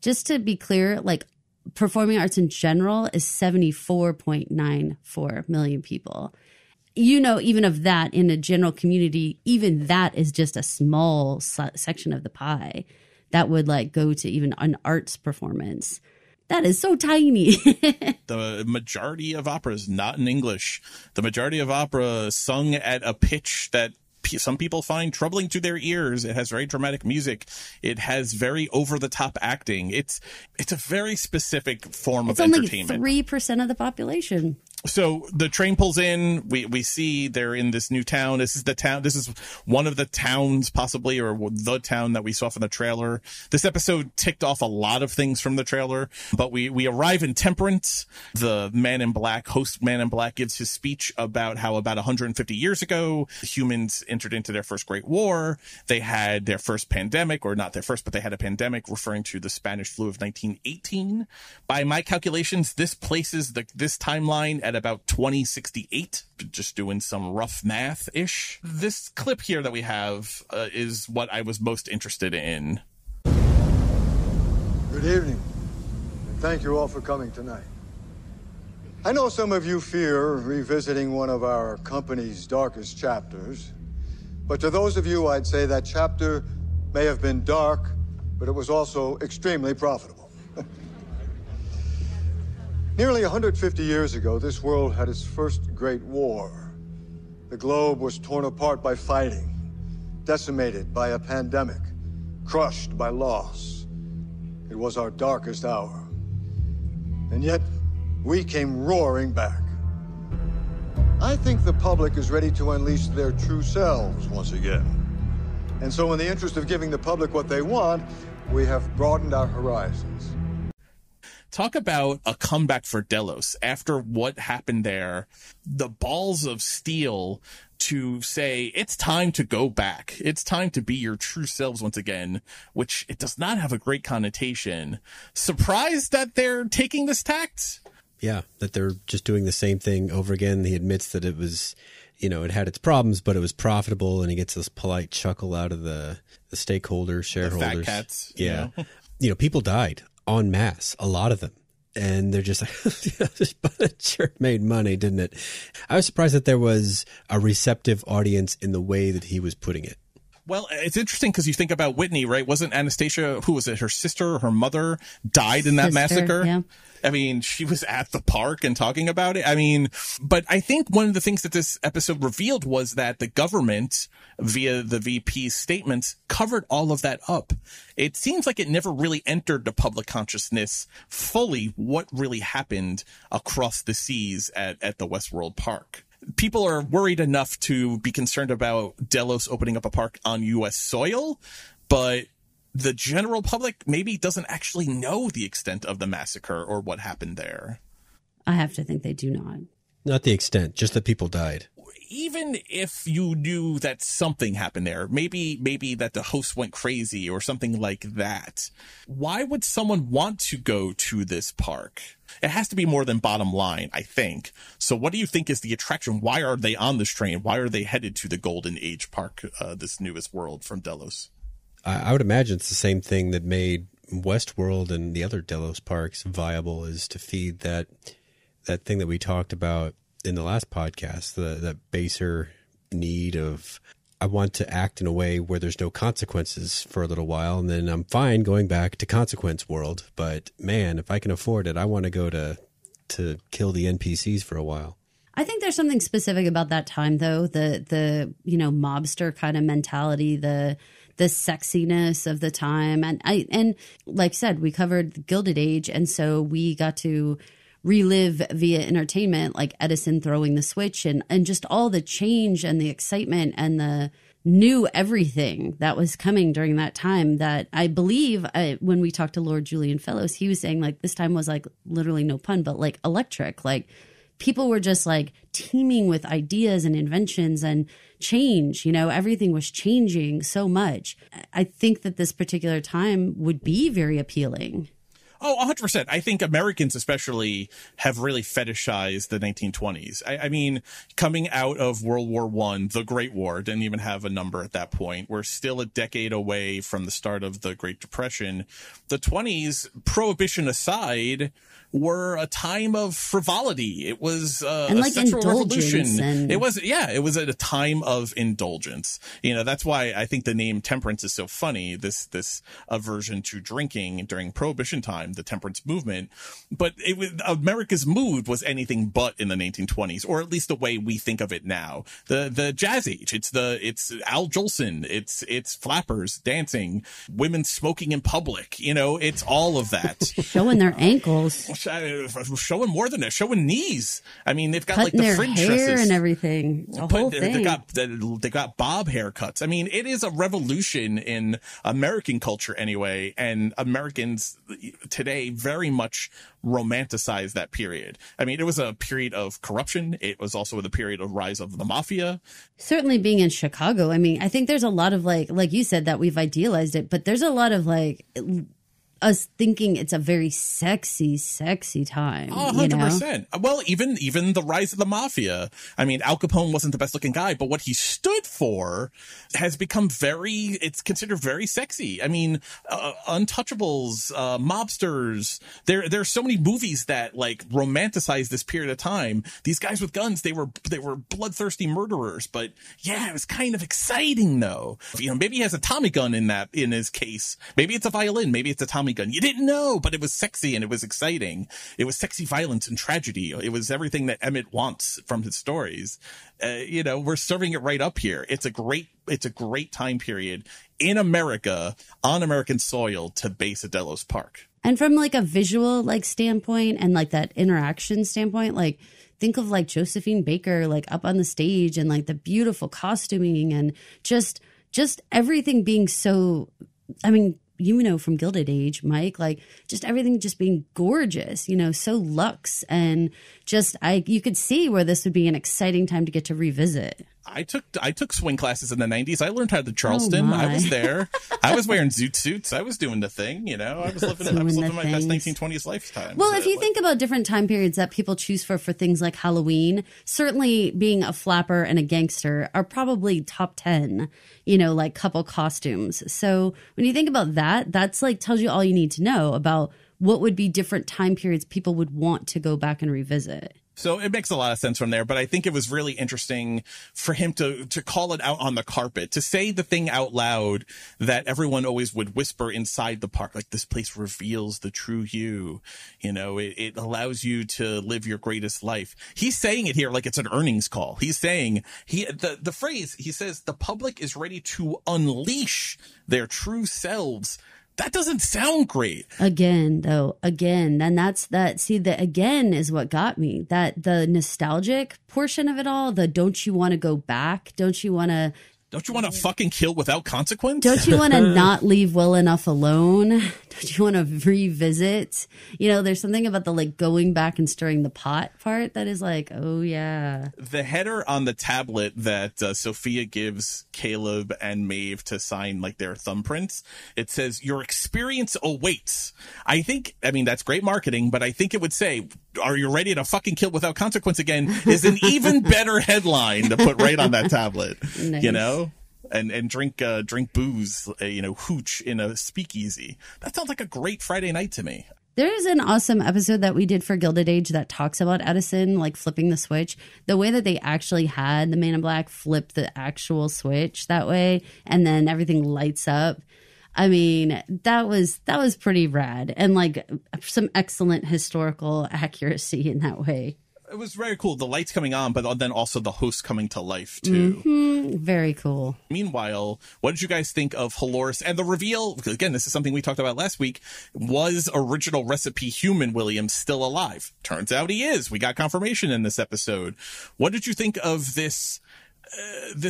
Just to be clear, like, performing arts in general is 74.94 million people. You know, even of that in a general community, even that is just a small section of the pie that would like go to even an arts performance. That is so tiny. The majority of opera is not in English. The majority of opera sung at a pitch that some people find troubling to their ears. It has very dramatic music. It has very over-the-top acting. It's a very specific form of entertainment. It's only 3% of the population. So the train pulls in. We see they're in this new town. This is the town. This is one of the towns, possibly, or the town that we saw from the trailer. This episode ticked off a lot of things from the trailer, but we arrive in Temperance. The Man in Black, host Man in Black, gives his speech about how about 150 years ago, humans entered into their first Great War. They had their first pandemic, or not their first, but they had a pandemic, referring to the Spanish flu of 1918. By my calculations, this places this timeline at about 2068, just doing some rough math-ish. This clip here that we have is what I was most interested in. Good evening, and thank you all for coming tonight. I know some of you fear revisiting one of our company's darkest chapters, but to those of you, I'd say that chapter may have been dark, but it was also extremely profitable. Nearly 150 years ago, this world had its first great war. The globe was torn apart by fighting, decimated by a pandemic, crushed by loss. It was our darkest hour. And yet, we came roaring back. I think the public is ready to unleash their true selves once again. And so in the interest of giving the public what they want, we have broadened our horizons. Talk about a comeback for Delos after what happened there. The balls of steel to say it's time to go back. It's time to be your true selves once again, which it does not have a great connotation. Surprised that they're taking this tact? Yeah, that they're just doing the same thing over again. He admits that it was, it had its problems, but it was profitable, and he gets this polite chuckle out of the stakeholders, shareholders. The fat cats. Yeah. People died en masse, a lot of them. And they're just like, but it sure made money, didn't it? I was surprised that there was a receptive audience in the way that he was putting it. Well, it's interesting because you think about Whitney, right? Wasn't Anastasia, who was it, her sister or her mother died in that massacre? Yeah. I mean, she was at the park and talking about it. I mean, but I think one of the things that this episode revealed was that the government, via the VP's statements, covered all of that up. It seems like it never really entered the public consciousness fully what really happened across the seas at the Westworld Park. People are worried enough to be concerned about Delos opening up a park on U.S. soil, but the general public maybe doesn't actually know the extent of the massacre or what happened there. I have to think they do not. Not the extent, just that people died. Even if you knew that something happened there, maybe that the host went crazy or something like that, why would someone want to go to this park? It has to be more than bottom line, I think. So what do you think is the attraction? Why are they on this train? Why are they headed to the Golden Age Park, this newest world from Delos? I would imagine it's the same thing that made Westworld and the other Delos parks viable, is to feed that thing that we talked about in the last podcast, the baser need of, I want to act in a way where there's no consequences for a little while, and then I'm fine going back to consequence world. But man, if I can afford it, I want to go to kill the NPCs for a while. I think there's something specific about that time, though, the mobster kind of mentality, the sexiness of the time, and like I said, we covered the Gilded Age, and so we got to relive via entertainment, like Edison throwing the switch and just all the change and the excitement and the new everything that was coming during that time. That I believe when we talked to Lord Julian Fellows, he was saying like this time was like literally, no pun, but like electric. Like people were just like teeming with ideas and inventions and change, everything was changing so much. I think that this particular time would be very appealing. Oh, 100%. I think Americans especially have really fetishized the 1920s. I mean, coming out of World War I, the Great War, didn't even have a number at that point. We're still a decade away from the start of the Great Depression. The 20s, Prohibition aside, were a time of frivolity. It was a like sexual revolution. And... It was at a time of indulgence. That's why I think the name temperance is so funny. This aversion to drinking during Prohibition time, the temperance movement. But America's mood was anything but in the 1920s, or at least the way we think of it now. The Jazz Age. It's Al Jolson. It's flappers dancing, women smoking in public. It's all of that. Showing their ankles. Showing more than that, showing knees. I mean, they've got cutting like the their fringe hair dresses and everything. The whole thing. They got bob haircuts. I mean, it is a revolution in American culture anyway, and Americans today very much romanticize that period. I mean, it was a period of corruption. It was also the period of rise of the mafia. Certainly being in Chicago, I mean, I think there's a lot of like you said, that we've idealized it, but there's a lot of like us thinking it's a very sexy time. Oh, 100%. Well, even the rise of the mafia. I mean, Al Capone wasn't the best looking guy, but what he stood for has become it's considered very sexy. I mean, Untouchables, mobsters. There's so many movies that like romanticize this period of time. These guys with guns, they were bloodthirsty murderers, but yeah, it was kind of exciting though. Maybe he has a Tommy gun in his case. Maybe it's a violin. Maybe it's a Tommy gun. You didn't know, but it was sexy and it was exciting. It was sexy violence and tragedy. It was everything that Emmett wants from his stories. We're serving it right up here. It's a great time period in America, on American soil, to base a Delos Park. And from like a visual like standpoint and like that interaction standpoint, like think of like Josephine Baker like up on the stage and like the beautiful costuming and just everything being so, I mean, from Gilded Age, Mike, like just everything just being gorgeous, so luxe, and just you could see where this would be an exciting time to get to revisit. I took swing classes in the 90s. I learned how to Charleston. I was there. I was wearing zoot suits. I was doing the thing, you know. I was living my best 1920s lifetime. Well, if you think about different time periods that people choose for things like Halloween, certainly being a flapper and a gangster are probably top 10, you know, like couple costumes. So when you think about that, that's like tells you all you need to know about what would be different time periods people would want to go back and revisit. So it makes a lot of sense from there, but I think it was really interesting for him to call it out on the carpet, to say the thing out loud that everyone always would whisper inside the park, like, this place reveals the true you. You know, it allows you to live your greatest life. He's saying it here like it's an earnings call. He's saying the phrase, he says, the public is ready to unleash their true selves. That doesn't sound great. Again, then that's that. See, the again is what got me. That the nostalgic portion of it all, the don't you want to go back? Don't you want to fucking kill without consequence? Don't you want to not leave well enough alone? Don't you want to revisit? You know, there's something about the like going back and stirring the pot part that is like, oh yeah. The header on the tablet that Sophia gives Caleb and Maeve to sign like their thumbprints, it says, your experience awaits. I mean, that's great marketing, but I think it would say, are you ready to fucking kill without consequence again? Is an even better headline to put right on that tablet. Nice. You know? And drink booze, you know, hooch in a speakeasy. That sounds like a great Friday night to me. There is an awesome episode that we did for Gilded Age that talks about Edison, like flipping the switch. The way that they actually had the Man in Black flip the actual switch that way, and then everything lights up. I mean, that was pretty rad, and like some excellent historical accuracy in that way. It was very cool. The lights coming on, but then also the host coming to life, too. Mm-hmm. Very cool. Meanwhile, what did you guys think of Halores and the reveal? Because again, this is something we talked about last week. Was original recipe human William still alive? Turns out he is. We got confirmation in this episode. What did you think of this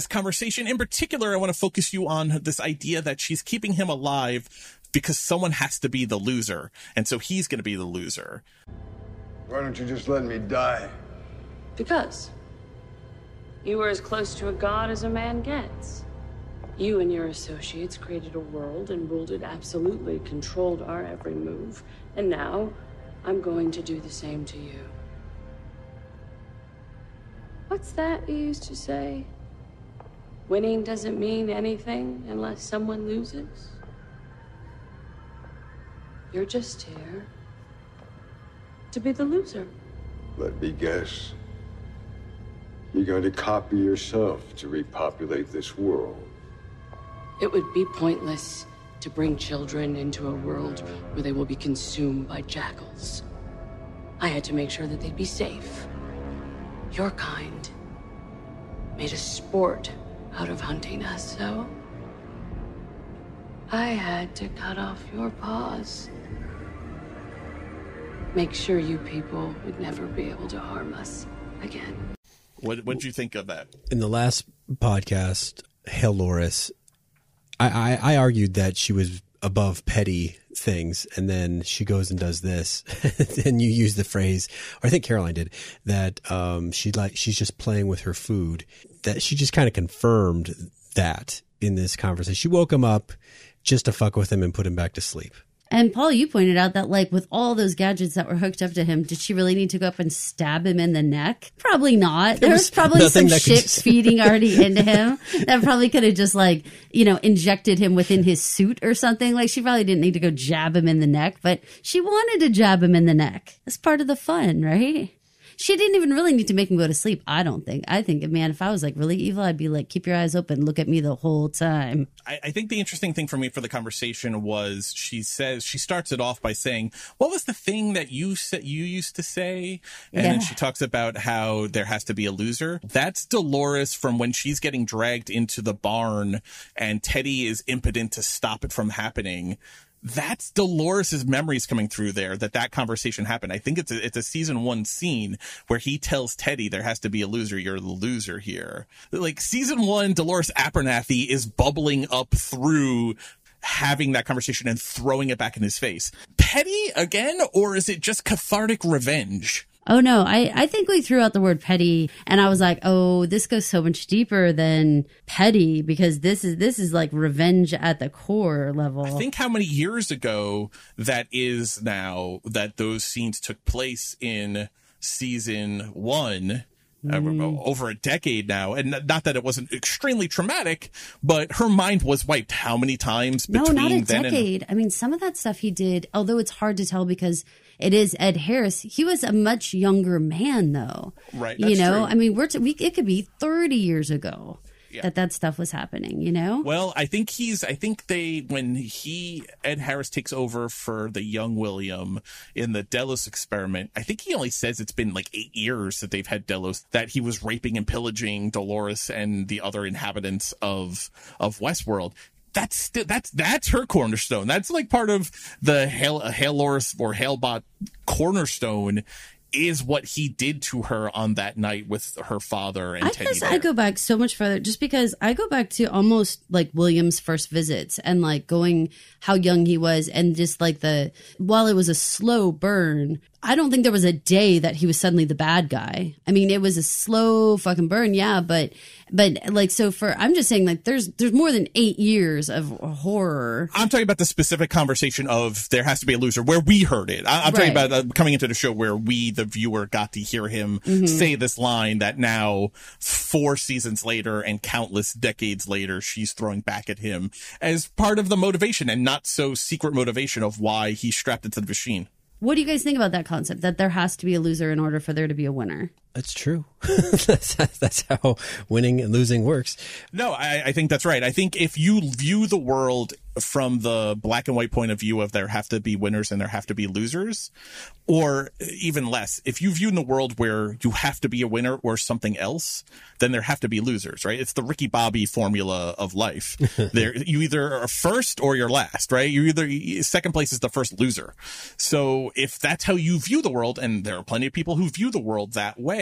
conversation? In particular, I want to focus you on this idea that she's keeping him alive because someone has to be the loser. And so he's going to be the loser. Why don't you just let me die? Because you were as close to a god as a man gets. You and your associates created a world and ruled it absolutely, controlled our every move. And now, I'm going to do the same to you. What's that you used to say? Winning doesn't mean anything unless someone loses. You're just here to be the loser. Let me guess. You're going to copy yourself to repopulate this world. It would be pointless to bring children into a world where they will be consumed by jackals. I had to make sure that they'd be safe. Your kind made a sport out of hunting us, so I had to cut off your paws. Make sure you people would never be able to harm us again. What did you think of that? In the last podcast, Halores, I argued that she was above petty things, and then she goes and does this. And you use the phrase, or I think Caroline did, that she's just playing with her food. That she just kind of confirmed that in this conversation. She woke him up just to fuck with him and put him back to sleep. And Paul, you pointed out that like with all those gadgets that were hooked up to him, did she really need to go up and stab him in the neck? Probably not. There was probably some shit feeding already into him that probably could have just like, you know, injected him within his suit or something. Like she probably didn't need to go jab him in the neck, but she wanted to jab him in the neck. That's part of the fun, right? She didn't even really need to make him go to sleep, I don't think. I think, man, if I was like really evil, I'd be like, keep your eyes open, look at me the whole time. I think the interesting thing for me for the conversation was she starts it off by saying, what was the thing that you used to say? And then she talks about how there has to be a loser. That's Dolores from when she's getting dragged into the barn and Teddy is impotent to stop it from happening. That's Dolores' memories coming through there, that conversation happened. I think it's a season 1 scene where he tells Teddy there has to be a loser. You're the loser here. Like season 1, Dolores Abernathy is bubbling up through having that conversation and throwing it back in his face. Petty again, or is it just cathartic revenge? Oh no, I think we threw out the word petty, and I was like, oh, this goes so much deeper than petty, because this is like revenge at the core level. I think how many years ago that is now that those scenes took place in season 1. Over a decade now, and not that it wasn't extremely traumatic, but her mind was wiped how many times between no, not a then decade. I mean, some of that stuff he did, although it's hard to tell because it is Ed Harris, he was a much younger man though. Right. You That's know, true. I mean, it could be 30 years ago. Yeah. That stuff was happening, you know? Well, I think when Ed Harris takes over for the young William in the Delos experiment, I think he only says it's been like 8 years that they've had Delos, that he was raping and pillaging Dolores and the other inhabitants of Westworld. That's her cornerstone. That's like part of the Halores or Halebot cornerstone, is what he did to her on that night with her father and Teddy guess Bear. I go back so much further just because I go back to almost like William's first visits and like going how young he was, and just like while it was a slow burn, I don't think there was a day that he was suddenly the bad guy. I mean, it was a slow fucking burn. Yeah. But like, so I'm just saying like there's more than 8 years of horror. I'm talking about the specific conversation of there has to be a loser where we heard it. I'm talking about coming into the show where we, the viewer, got to hear him say this line that now 4 seasons later and countless decades later, she's throwing back at him as part of the motivation, and not so secret motivation of why he's strapped into the machine. What do you guys think about that concept, that there has to be a loser in order for there to be a winner? That's true. That's how winning and losing works. No, I think that's right. I think if you view the world from the black and white point of view of there have to be winners and there have to be losers, or even less, if you view in the world where you have to be a winner or something else, then there have to be losers, right? It's the Ricky Bobby formula of life. You either are first or you're last, right? Second place is the first loser. So if that's how you view the world, and there are plenty of people who view the world that way,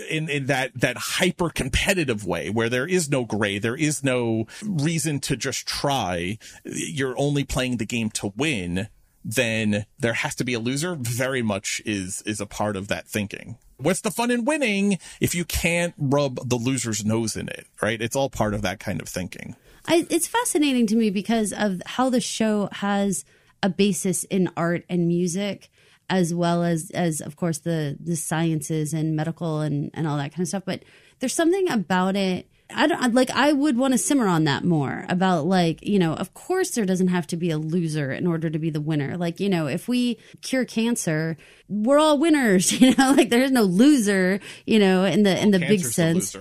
in that hyper competitive way where there is no gray, there is no reason to just try, you're only playing the game to win, then there has to be a loser very much is a part of that thinking. What's the fun in winning if you can't rub the loser's nose in it, right? It's all part of that kind of thinking. It's fascinating to me because of how the show has a basis in art and music, as well as of course the sciences and medical and all that kind of stuff. But there's something about it. I would want to simmer on that more about, like, you know, of course there doesn't have to be a loser in order to be the winner. Like, you know, if we cure cancer, we're all winners, you know, like there is no loser, you know, in the big sense.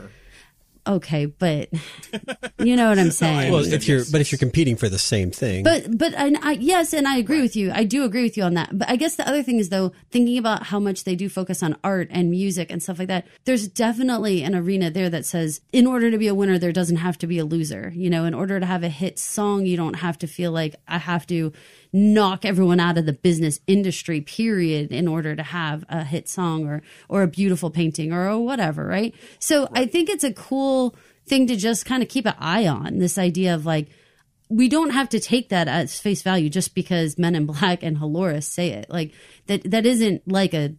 Okay, but you know what I'm saying. Well, if you're competing for the same thing, but yes, and I agree with you. I do agree with you on that. But I guess the other thing is, though, thinking about how much they do focus on art and music and stuff like that, there's definitely an arena there that says, in order to be a winner, there doesn't have to be a loser. You know, in order to have a hit song, you don't have to feel like I have to knock everyone out of the business industry, period, in order to have a hit song or a beautiful painting or whatever, right? So I think it's a cool thing to just kind of keep an eye on, this idea of like, we don't have to take that as face value just because Men in Black and Halores say it. Like that isn't like a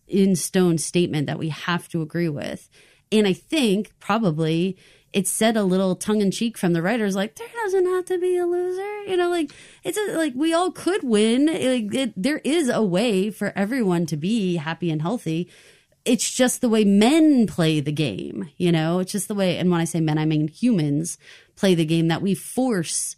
in stone statement that we have to agree with. And I think probably it's said a little tongue in cheek from the writers, like, there doesn't have to be a loser, you know, like like we all could win. Like there is a way for everyone to be happy and healthy. It's just the way men play the game, you know, it's just the way. And when I say men, I mean humans play the game, that we force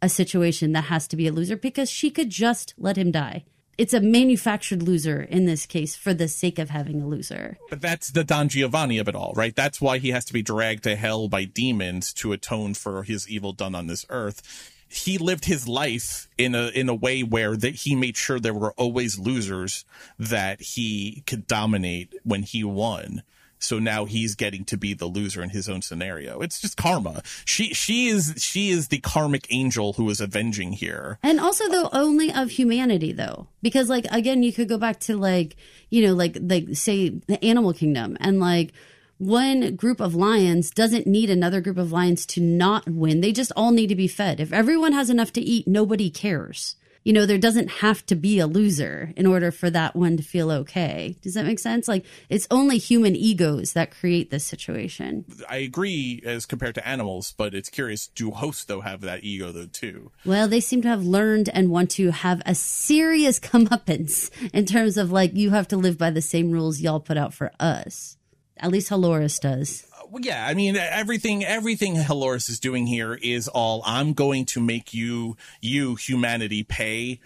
a situation that has to be a loser because she could just let him die. It's a manufactured loser in this case for the sake of having a loser. But that's the Don Giovanni of it all, right? That's why he has to be dragged to hell by demons to atone for his evil done on this earth. He lived his life in a way where he made sure there were always losers that he could dominate when he won. So now he's getting to be the loser in his own scenario. It's just karma. She is the karmic angel who is avenging here. And also, though, only of humanity, though, because, like, again, you could go back to, like, you know, like say the animal kingdom, and like one group of lions doesn't need another group of lions to not win. They just all need to be fed. If everyone has enough to eat, nobody cares. You know, there doesn't have to be a loser in order for that one to feel okay. Does that make sense? Like, it's only human egos that create this situation. I agree as compared to animals, but it's curious, do hosts, though, have that ego, though, too? Well, they seem to have learned and want to have a serious comeuppance in terms of, like, you have to live by the same rules y'all put out for us. At least Halores does. Well, yeah, I mean, everything Halores is doing here is all, I'm going to make you humanity pay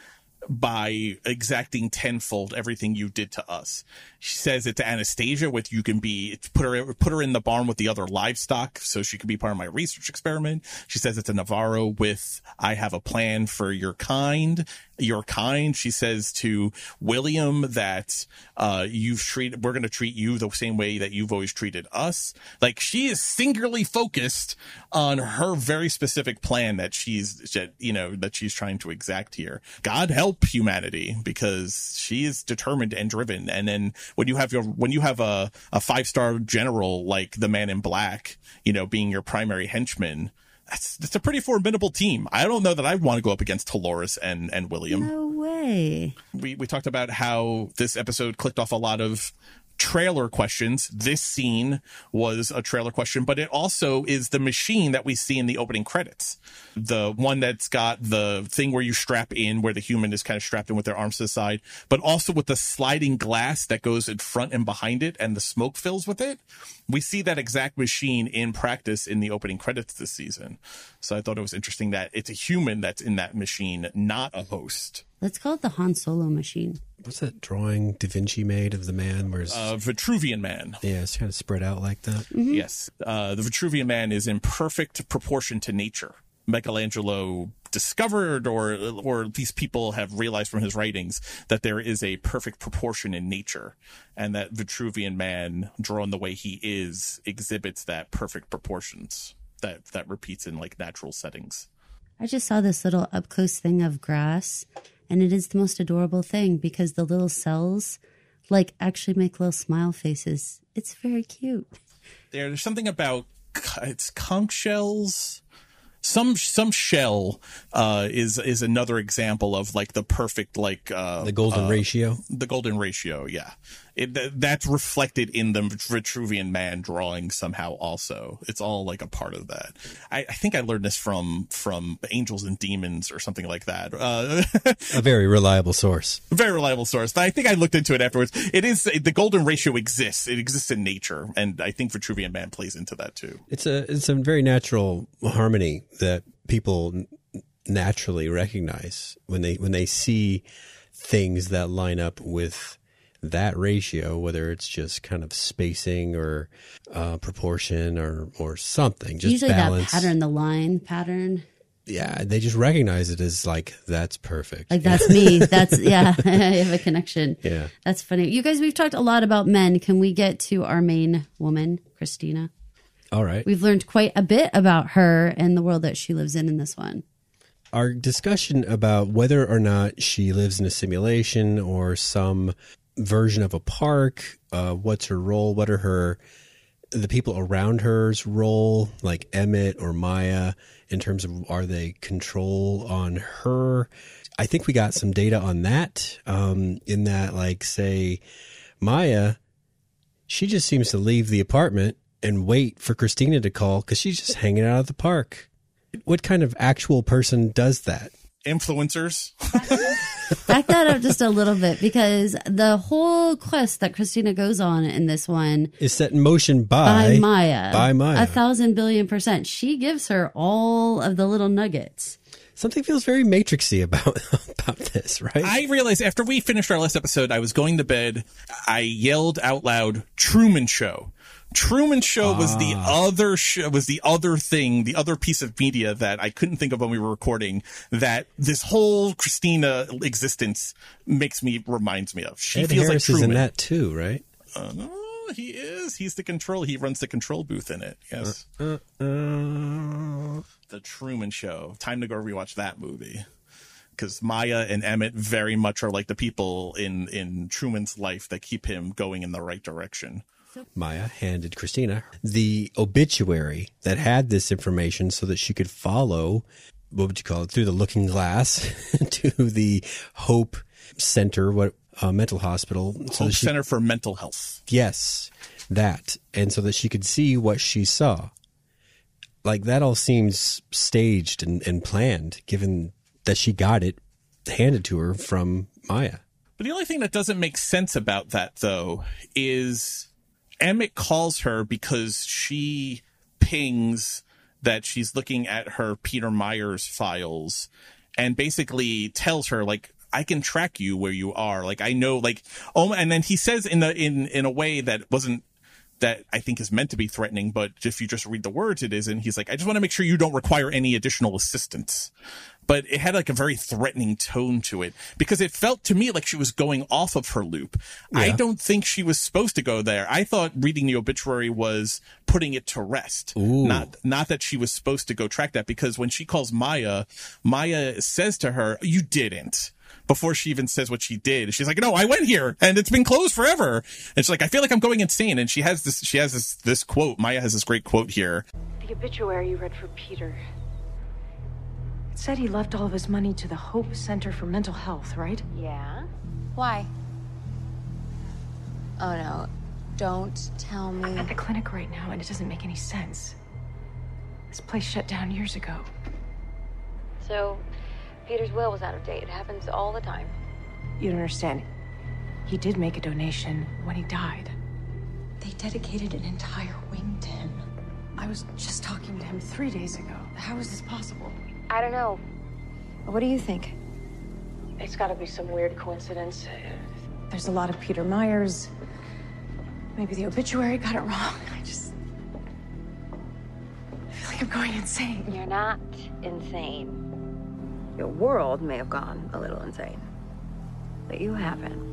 by exacting tenfold everything you did to us. She says it to Anastasia with, you can be, put her in the barn with the other livestock so she can be part of my research experiment. She says it to Navarro with, I have a plan for your kind. She says to William that we're going to treat you the same way that you've always treated us. Like, she is singularly focused on her very specific plan that she's trying to exact here. God help humanity, because she is determined and driven. And then when you have a 5-star general like the Man in Black, being your primary henchman, that's a pretty formidable team. I don't know that I'd want to go up against Halores and William. No way. We talked about how this episode clicked off a lot of trailer questions. This scene was a trailer question, but it also is the machine that we see in the opening credits. The one that's got the thing where you strap in, where the human is kind of strapped in with their arms to the side, but also with the sliding glass that goes in front and behind it and the smoke fills with it. We see that exact machine in practice in the opening credits this season. So I thought it was interesting that it's a human that's in that machine, not a host. Let's call it the Han Solo machine. What's that drawing Da Vinci made of the man? Where's Vitruvian Man. Yeah, it's kind of spread out like that. Mm-hmm. Yes. The Vitruvian Man is in perfect proportion to nature. Michelangelo discovered, or these people have realized from his writings, that there is a perfect proportion in nature, and that Vitruvian Man, drawn the way he is, exhibits that perfect proportions that repeats in like natural settings. I just saw this little up close thing of grass, and it is the most adorable thing because the little cells like actually make little smile faces. It's very cute. There's something about, it's conch shells. Some shell is another example of like the perfect, like the golden ratio. The golden ratio, yeah. That's reflected in the Vitruvian Man drawing somehow. Also, it's all like a part of that. I think I learned this from Angels and Demons or something like that. A very reliable source. Very reliable source. But I think I looked into it afterwards. It is, the golden ratio exists. It exists in nature, and I think Vitruvian Man plays into that too. It's a very natural harmony that people naturally recognize when they see things that line up with that ratio, whether it's just kind of spacing or proportion or something, just usually balance. That pattern, the line pattern. Yeah, they just recognize it as like, that's perfect. Like, that's me. That's, yeah, I have a connection. Yeah. That's funny. You guys, we've talked a lot about men. Can we get to our main woman, Christina? All right. We've learned quite a bit about her and the world that she lives in this one. Our discussion about whether or not she lives in a simulation or some version of a park, what's her role, what are the people around her's role, like Emmett or Maya, in terms of, are they control on her? I think we got some data on that, in that, like, say, Maya, she just seems to leave the apartment and wait for Christina to call because she's just hanging out at the park. What kind of actual person does that? Influencers. Back that up just a little bit, because the whole quest that Christina goes on in this one is set in motion by Maya. 1,000 billion%. She gives her all of the little nuggets. Something feels very Matrixy about this, right? I realized after we finished our last episode, I was going to bed. I yelled out loud, "Truman Show." Truman Show was the other thing, the other piece of media that I couldn't think of when we were recording, that this whole Christina existence reminds me of. She Ed feels Harris like Truman. is in that too, right? No, he is. He runs the control booth in it. Yes. The Truman Show. Time to go rewatch that movie. Because Maya and Emmett very much are like the people in Truman's life that keep him going in the right direction. Maya handed Christina the obituary that had this information so that she could follow what would you call it, through the looking glass to the Hope Center, mental hospital. Hope Center for Mental Health. Yes, that. And so that she could see what she saw. Like, that all seems staged and planned, given that she got it handed to her from Maya. But the only thing that doesn't make sense about that, though, is Emmett calls her because she pings that she's looking at her Peter Myers files and basically tells her, like, I can track you where you are. Like, I know, like, oh, and then he says in a way that wasn't, that I think is meant to be threatening, but if you just read the words, it isn't. He's like, I just want to make sure you don't require any additional assistance. But it had like a very threatening tone to it because it felt to me like she was going off of her loop. Yeah. I don't think she was supposed to go there. I thought reading the obituary was putting it to rest. Ooh. Not that she was supposed to go track that, because when she calls Maya says to her, you didn't. Before she even says what she did, she's like, no, I went here and it's been closed forever. And she's like, I feel like I'm going insane. And she has this quote. Maya has this great quote here. The obituary you read for Peter. It said he left all of his money to the Hope Center for Mental Health, right? Yeah. Why? Oh, no. Don't tell me. I'm at the clinic right now and it doesn't make any sense. This place shut down years ago. So Peter's will was out of date. It happens all the time. You don't understand. He did make a donation when he died. They dedicated an entire wing to him. I was just talking to him 3 days ago. How is this possible? I don't know. What do you think? It's got to be some weird coincidence. There's a lot of Peter Myers. Maybe the obituary got it wrong. I feel like I'm going insane. You're not insane. Your world may have gone a little insane, but you haven't.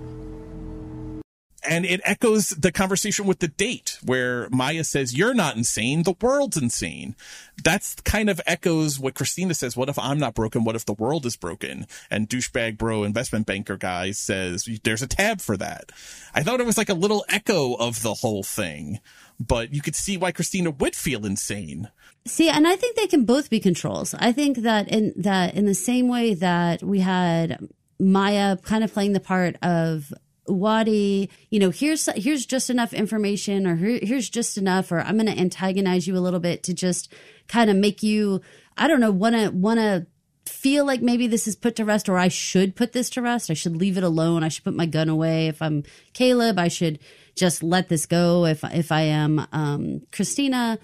And it echoes the conversation with the date where Maya says, you're not insane, the world's insane. That's kind of echoes what Christina says, what if I'm not broken? What if the world is broken? And douchebag bro investment banker guy says, there's a tab for that. I thought it was like a little echo of the whole thing, but you could see why Christina would feel insane. See, and I think they can both be controls. I think that in the same way that we had Maya kind of playing the part of Wadi, here's just enough information, or here's just enough, or I'm going to antagonize you a little bit to just kind of make you, I don't know, want to feel like maybe this is put to rest, or I should put this to rest. I should leave it alone. I should put my gun away. If I'm Caleb, I should just let this go. If I am Christina.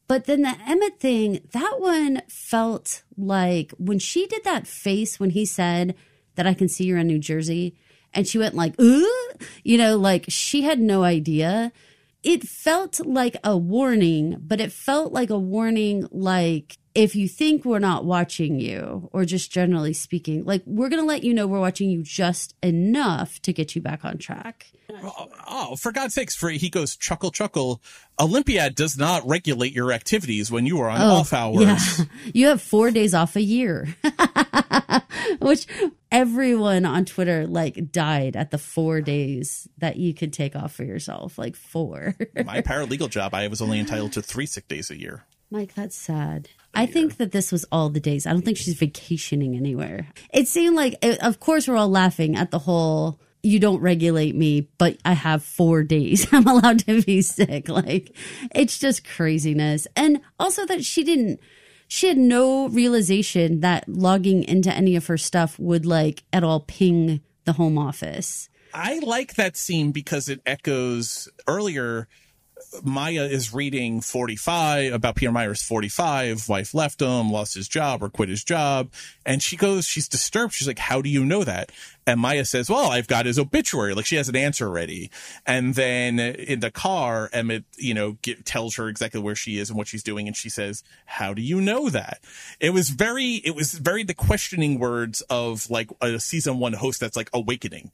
But then the Emmett thing, that one felt like when she did that face when he said that I can see you're in New Jersey, and she went like, like she had no idea. It felt like a warning, but it felt like a warning, like, if you think we're not watching you, or just generally speaking, like, we're going to let you know we're watching you just enough to get you back on track. Oh, for God's sakes, he goes, chuckle, chuckle. Olympiad does not regulate your activities when you are on off hours. Yeah. You have 4 days off a year, which everyone on Twitter died at the 4 days that you could take off for yourself. 4. My paralegal job, I was only entitled to 3 sick days a year. Mike, that's sad. I think that this was all the days. I don't think she's vacationing anywhere. It seemed like, of course, we're all laughing at the whole, you don't regulate me, but I have 4 days. I'm allowed to be sick. It's just craziness. And also that she had no realization that logging into any of her stuff would at all ping the home office. I like that scene because it echoes earlier. Maya is reading 45 about Peter Myers 45. Wife left him, lost his job or quit his job. And she's disturbed. She's like, how do you know that? And Maya says, well, I've got his obituary. She has an answer ready. And then in the car, Emmett, tells her exactly where she is and what she's doing. And she says, how do you know that? It was very the questioning words of a season 1 host that's awakening.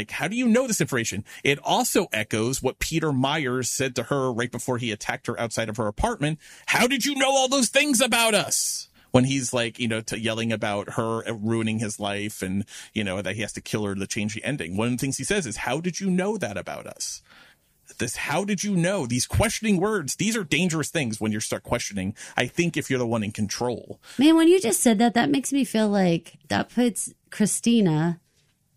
How do you know this information? It also echoes what Peter Myers said to her right before he attacked her outside of her apartment. How did you know all those things about us? When he's yelling about her ruining his life and, that he has to kill her to change the ending. One of the things he says is, how did you know that about us? This, how did you know? These questioning words, these are dangerous things when you start questioning, I think, if you're the one in control. Man, when you just said that, that makes me feel like that puts Christina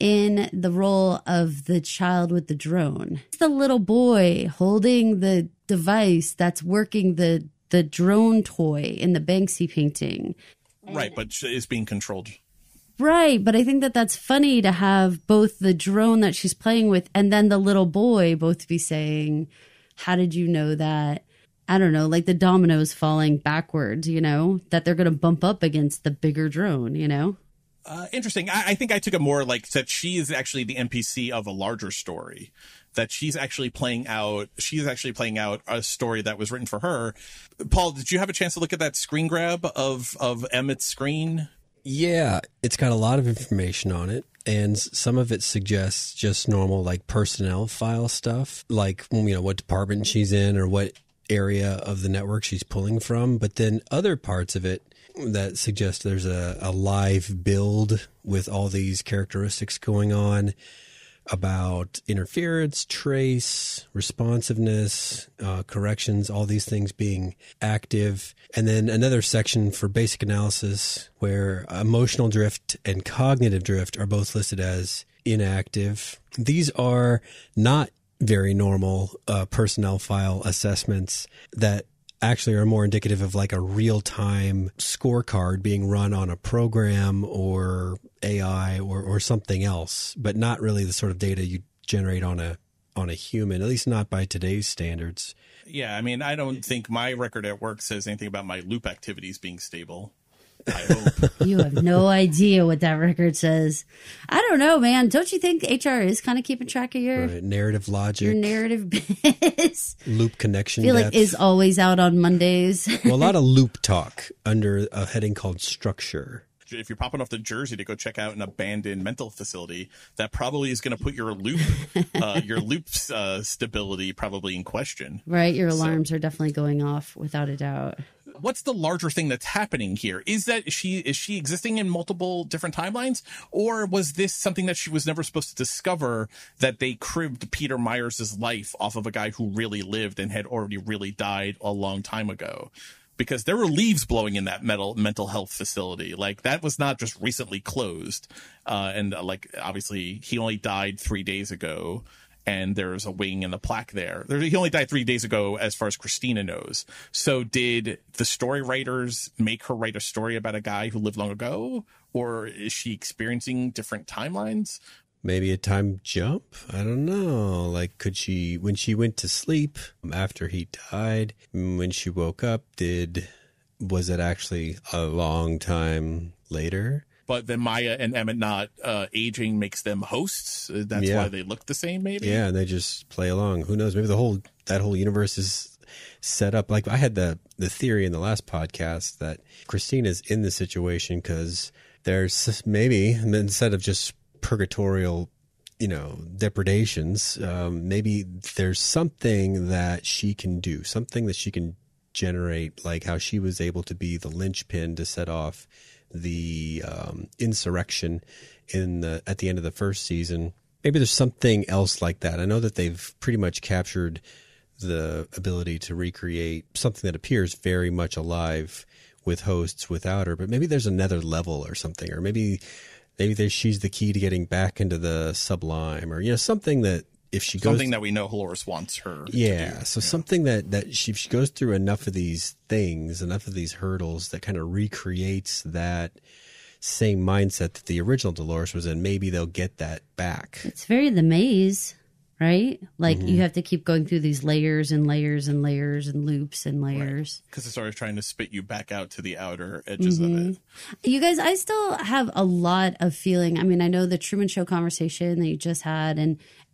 in the role of the child with the drone. It's the little boy holding the device that's working the drone toy in the Banksy painting. Right, but is being controlled. Right, but I think that that's funny to have both the drone that she's playing with and then the little boy both be saying, how did you know that? I don't know, like the dominoes falling backwards, you know, that they're going to bump up against the bigger drone, you know? Interesting. I think I took it more like that she is actually the NPC of a larger story, that she's actually playing out a story that was written for her. Paul, did you have a chance to look at that screen grab of Emmett's screen? Yeah, it's got a lot of information on it, and some of it suggests just normal like personnel file stuff, like, you know, what department she's in or what area of the network she's pulling from. But then other parts of it that suggest there's a live build with all these characteristics going on about interference, trace, responsiveness, corrections, all these things being active. And then another section for basic analysis where emotional drift and cognitive drift are both listed as inactive. These are not very normal personnel file assessments that actually are more indicative of like a real-time scorecard being run on a program or AI or something else, but not really the sort of data you generate on a human, at least not by today's standards. Yeah, I mean, I don't think my record at work says anything about my loop activities being stable. I hope. You have no idea what that record says. I don't know, man. Don't you think HR is kind of keeping track of your narrative logic, your narrative biz? Loop connection? I feel depth. like is always out on Mondays. Well, a lot of loop talk under a heading called structure. If you're popping off to Jersey to go check out an abandoned mental facility, that probably is going to put your loop stability probably in question. Right, your alarms are definitely going off without a doubt. What's the larger thing that's happening here? Is she existing in multiple different timelines, or was this something that she was never supposed to discover, that they cribbed Peter Myers' life off of a guy who really lived and had already really died a long time ago? Because there were leaves blowing in that mental health facility. Like, that was not just recently closed. And obviously he only died 3 days ago. And there's a wing and a plaque there. He only died 3 days ago, as far as Christina knows. So did the story writers make her write a story about a guy who lived long ago? Or is she experiencing different timelines? Maybe a time jump? I don't know. Like, could she, when she went to sleep after he died, when she woke up, was it actually a long time later? But then Maya and Emmett not aging makes them hosts. That's why they look the same, maybe? Yeah, and they just play along. Who knows? Maybe that whole universe is set up. Like, I had the theory in the last podcast that Christina's in the situation because there's maybe, instead of just purgatorial, depredations, maybe there's something that she can do, something that she can generate, like how she was able to be the linchpin to set off the insurrection at the end of the first season. Maybe there's something else like that. I know that they've pretty much captured the ability to recreate something that appears very much alive with hosts without her, but maybe there's another level or something, or maybe she's the key to getting back into the sublime, or something that if she goes, something that we know Halores wants her to do. So something that if she goes through enough of these things, enough of these hurdles, that kind of recreates that same mindset that the original Dolores was in, maybe they'll get that back. It's very The Maze, right? Like, you have to keep going through these layers and layers and layers and loops and layers. Because it's always trying to spit you back out to the outer edges of it. You guys, I still have a lot of feeling. I mean, I know the Truman Show conversation that you just had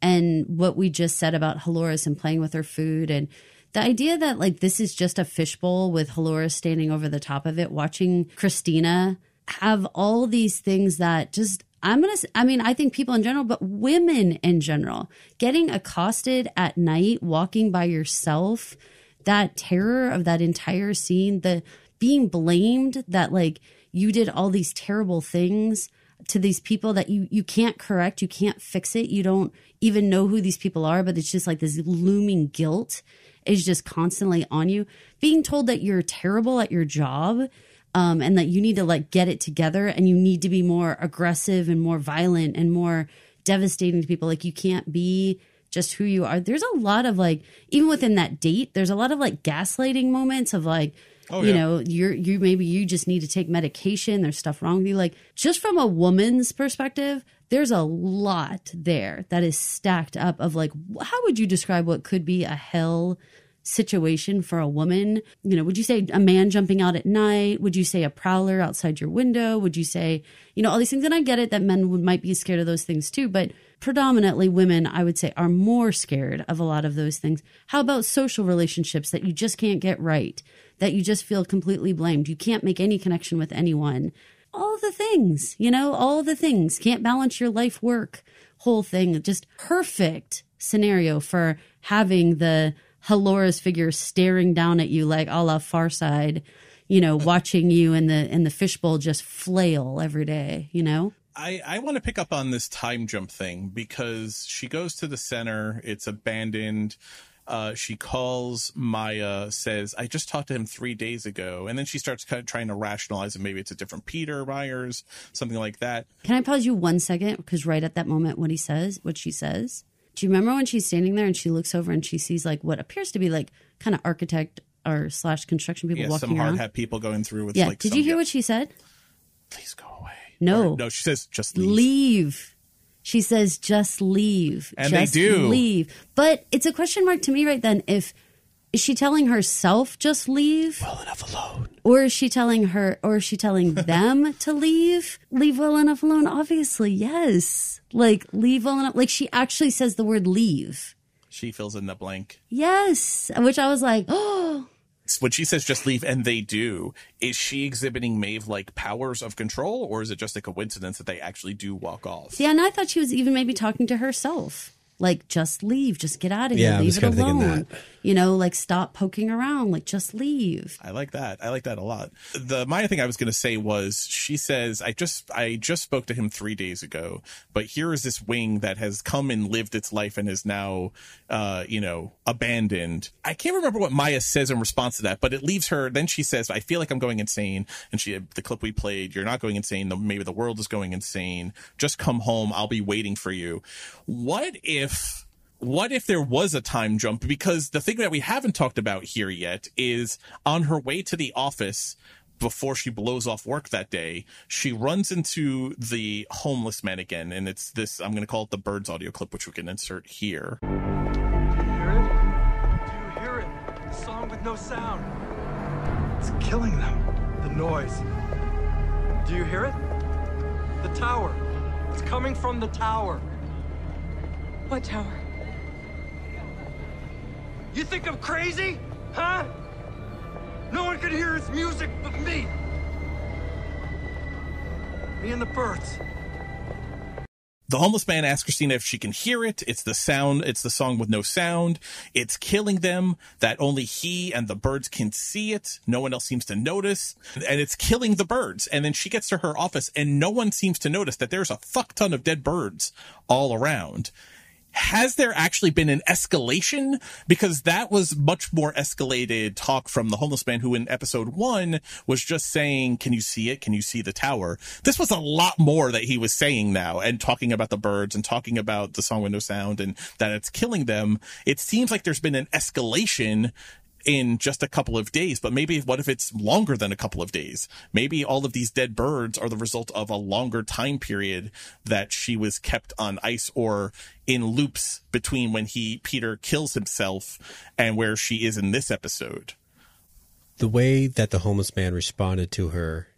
and what we just said about Halores and playing with her food, and the idea that, like, this is just a fishbowl with Halores standing over the top of it, watching Christina have all these things that just, I think people in general, but women in general, getting accosted at night, walking by yourself, that terror of that entire scene, the being blamed that, like, you did all these terrible things. to these people that you can't correct, you can't fix it, you don't even know who these people are, but it's just like this looming guilt is just constantly on you. Being told that you're terrible at your job, and that you need to like get it together and you need to be more aggressive and more violent and more devastating to people. Like you can't be just who you are. There's a lot of like, even within that date, there's a lot of like gaslighting moments of like, you know, maybe you just need to take medication. There's stuff wrong with you. Like just from a woman's perspective, there's a lot there that is stacked up of like, how would you describe what could be a hell situation for a woman? You know, would you say a man jumping out at night? Would you say a prowler outside your window? Would you say, you know, all these things? And I get it that men might be scared of those things too, but predominantly women, I would say, are more scared of a lot of those things. How about social relationships that you just can't get right, that you just feel completely blamed? You can't make any connection with anyone. All the things, you know, all the things. Can't balance your life work, whole thing. Just perfect scenario for having the Halores figure staring down at you like a la Far Side, you know, watching you in the fishbowl just flail every day, you know? I want to pick up on this time jump thing because she goes to the center. It's abandoned. She calls Maya, says, I just talked to him 3 days ago. And then she starts kind of trying to rationalize it. Maybe it's a different Peter Myers, something like that. Can I pause you 1 second? Because right at that moment, what she says, do you remember when she's standing there and she looks over and she sees like what appears to be like kind of architect or / construction people walking some around? hard hat people going through with like. Did you hear what she said? Please go away. No. No, she says just leave. Leave. She says just leave. And just they do. Leave. But it's a question mark to me right then. Is she telling herself just leave? Well enough alone. Or is she telling them to leave? Leave well enough alone? Obviously, yes. Like, leave well enough. Like, she actually says the word leave. She fills in the blank. Yes. Which I was like, oh. When she says just leave and they do, is she exhibiting Maeve like powers of control, or is it just a coincidence that they actually do walk off? Yeah, and I thought she was even maybe talking to herself. Like, just leave, just get out of here, Yeah, leave it alone. That. You know, like stop poking around, like just leave. I like that. I like that a lot. The Maya thing I was going to say was, she says, I just spoke to him 3 days ago, but here is this wing that has come and lived its life and is now, abandoned. I can't remember what Maya says in response to that, but it leaves her. Then she says, I feel like I'm going insane. And the clip we played, you're not going insane. Maybe the world is going insane. Just come home. I'll be waiting for you. What if there was a time jump? Because the thing that we haven't talked about here yet is on her way to the office before she blows off work that day, she runs into the homeless man again. And it's this, I'm going to call it the Birds audio clip, which we can insert here. Do you hear it? Do you hear it? The song with no sound. It's killing them. The noise. Do you hear it? The tower. It's coming from the tower. What tower? You think I'm crazy? Huh? No one can hear his music but me. Me and the birds. The homeless man asks Christina if she can hear it. It's the sound. It's the song with no sound. It's killing them, that only he and the birds can see it. No one else seems to notice. And it's killing the birds. And then she gets to her office and no one seems to notice that there's a fuck ton of dead birds all around. Has there actually been an escalation? Because that was much more escalated talk from the homeless man, who in episode 1 was just saying, can you see it? Can you see the tower? This was a lot more that he was saying now, and talking about the birds and talking about the song with no sound and that it's killing them. It seems like there's been an escalation in just a couple of days, but maybe what if it's longer than a couple of days? Maybe all of these dead birds are the result of a longer time period that she was kept on ice or in loops between when Peter kills himself and where she is in this episode. The way that the homeless man responded to her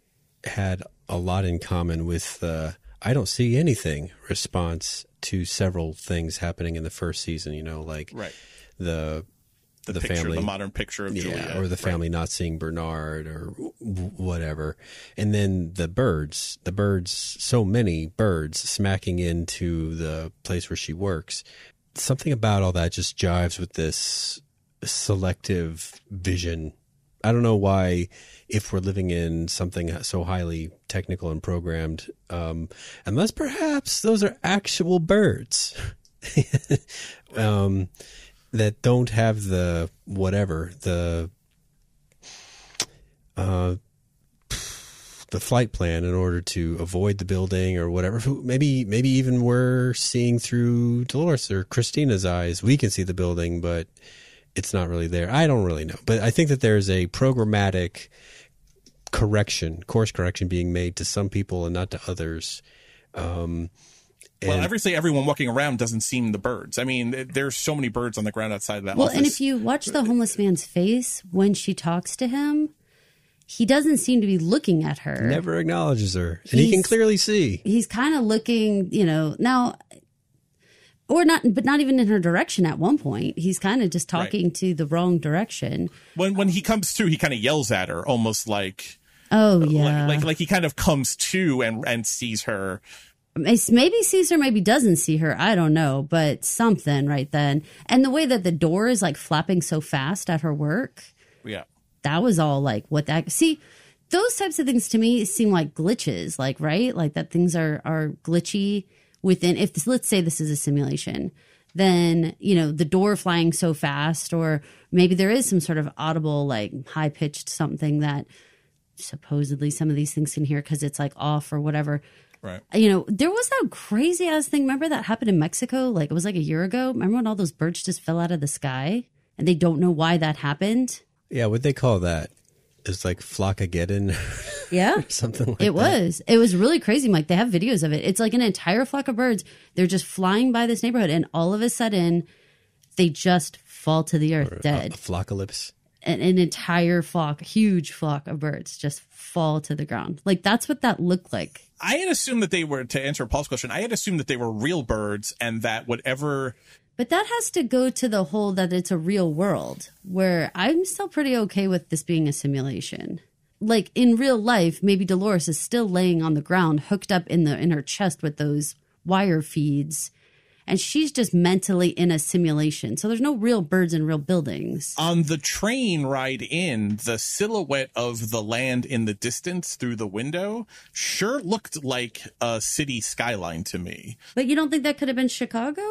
had a lot in common with the I don't see anything response to several things happening in the first season, like right. the picture, family, the modern picture of Julia, or the family not seeing Bernard or whatever. And then the birds, so many birds smacking into the place where she works. Something about all that just jives with this selective vision I don't know why, if we're living in something so highly technical and programmed, unless perhaps those are actual birds that don't have the flight plan in order to avoid the building or whatever. Maybe even we're seeing through Dolores or Christina's eyes. We can see the building, but it's not really there. I don't really know. But I think that there's a programmatic course correction being made to some people and not to others. Well, obviously everyone walking around doesn't seem the birds. I mean, there's so many birds on the ground outside of that office. Well, and if you watch the homeless man's face when she talks to him, he doesn't seem to be looking at her. Never acknowledges her. And he can clearly see. He's kind of looking, now, or not, but not even in her direction at one point. He's kind of just talking to the wrong direction. When he comes to, he kind of yells at her, almost like, oh, yeah. Like he kind of comes to and sees her. Maybe sees her, maybe doesn't see her. I don't know, but something right then. And the way that the door is like flapping so fast at her work. Yeah. That was all like what that. See, those types of things to me seem like glitches, like, right? Like that things are glitchy within. If this, let's say this is a simulation, then, the door flying so fast, or maybe there is some sort of audible, like high pitched something that supposedly some of these things can hear because it's like off or whatever. Right. There was that crazy ass thing. Remember that happened in Mexico? Like it was like a year ago. Remember when all those birds just fell out of the sky and they don't know why that happened? Yeah. What'd they call that? It's like Flockageddon. Yeah. Something like it that. It was really crazy, Mike. They have videos of it. It's like an entire flock of birds. They're just flying by this neighborhood and all of a sudden they just fall to the earth dead. A flockalypse. An entire flock, huge flock of birds just fall to the ground. Like that's what that looked like. I had assumed that they were, to answer Paul's question, I had assumed that they were real birds and that whatever. But that has to go to the whole that it's a real world, where I'm still pretty okay with this being a simulation. Like in real life, maybe Dolores is still laying on the ground, hooked up in her chest with those wire feeds. And she's just mentally in a simulation. So there's no real birds in real buildings. On the train ride in, the silhouette of the land in the distance through the window sure looked like a city skyline to me. But you don't think that could have been Chicago?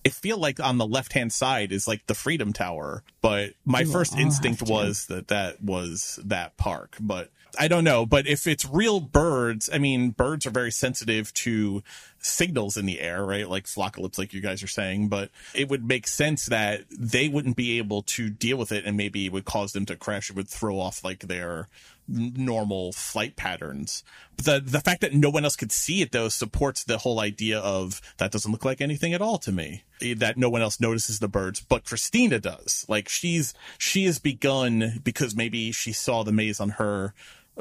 I feel like on the left-hand side is like the Freedom Tower. But my first instinct was that was that park. But I don't know. But if it's real birds, I mean, birds are very sensitive to signals in the air, right? Like flockalypse, like you guys are saying. But it would make sense that they wouldn't be able to deal with it, and maybe it would cause them to crash. It would throw off like their normal flight patterns. But the fact that no one else could see it, though, supports the whole idea of that doesn't look like anything at all to me. That no one else notices the birds, but Christina does. Like she has begun, because maybe she saw the maze on her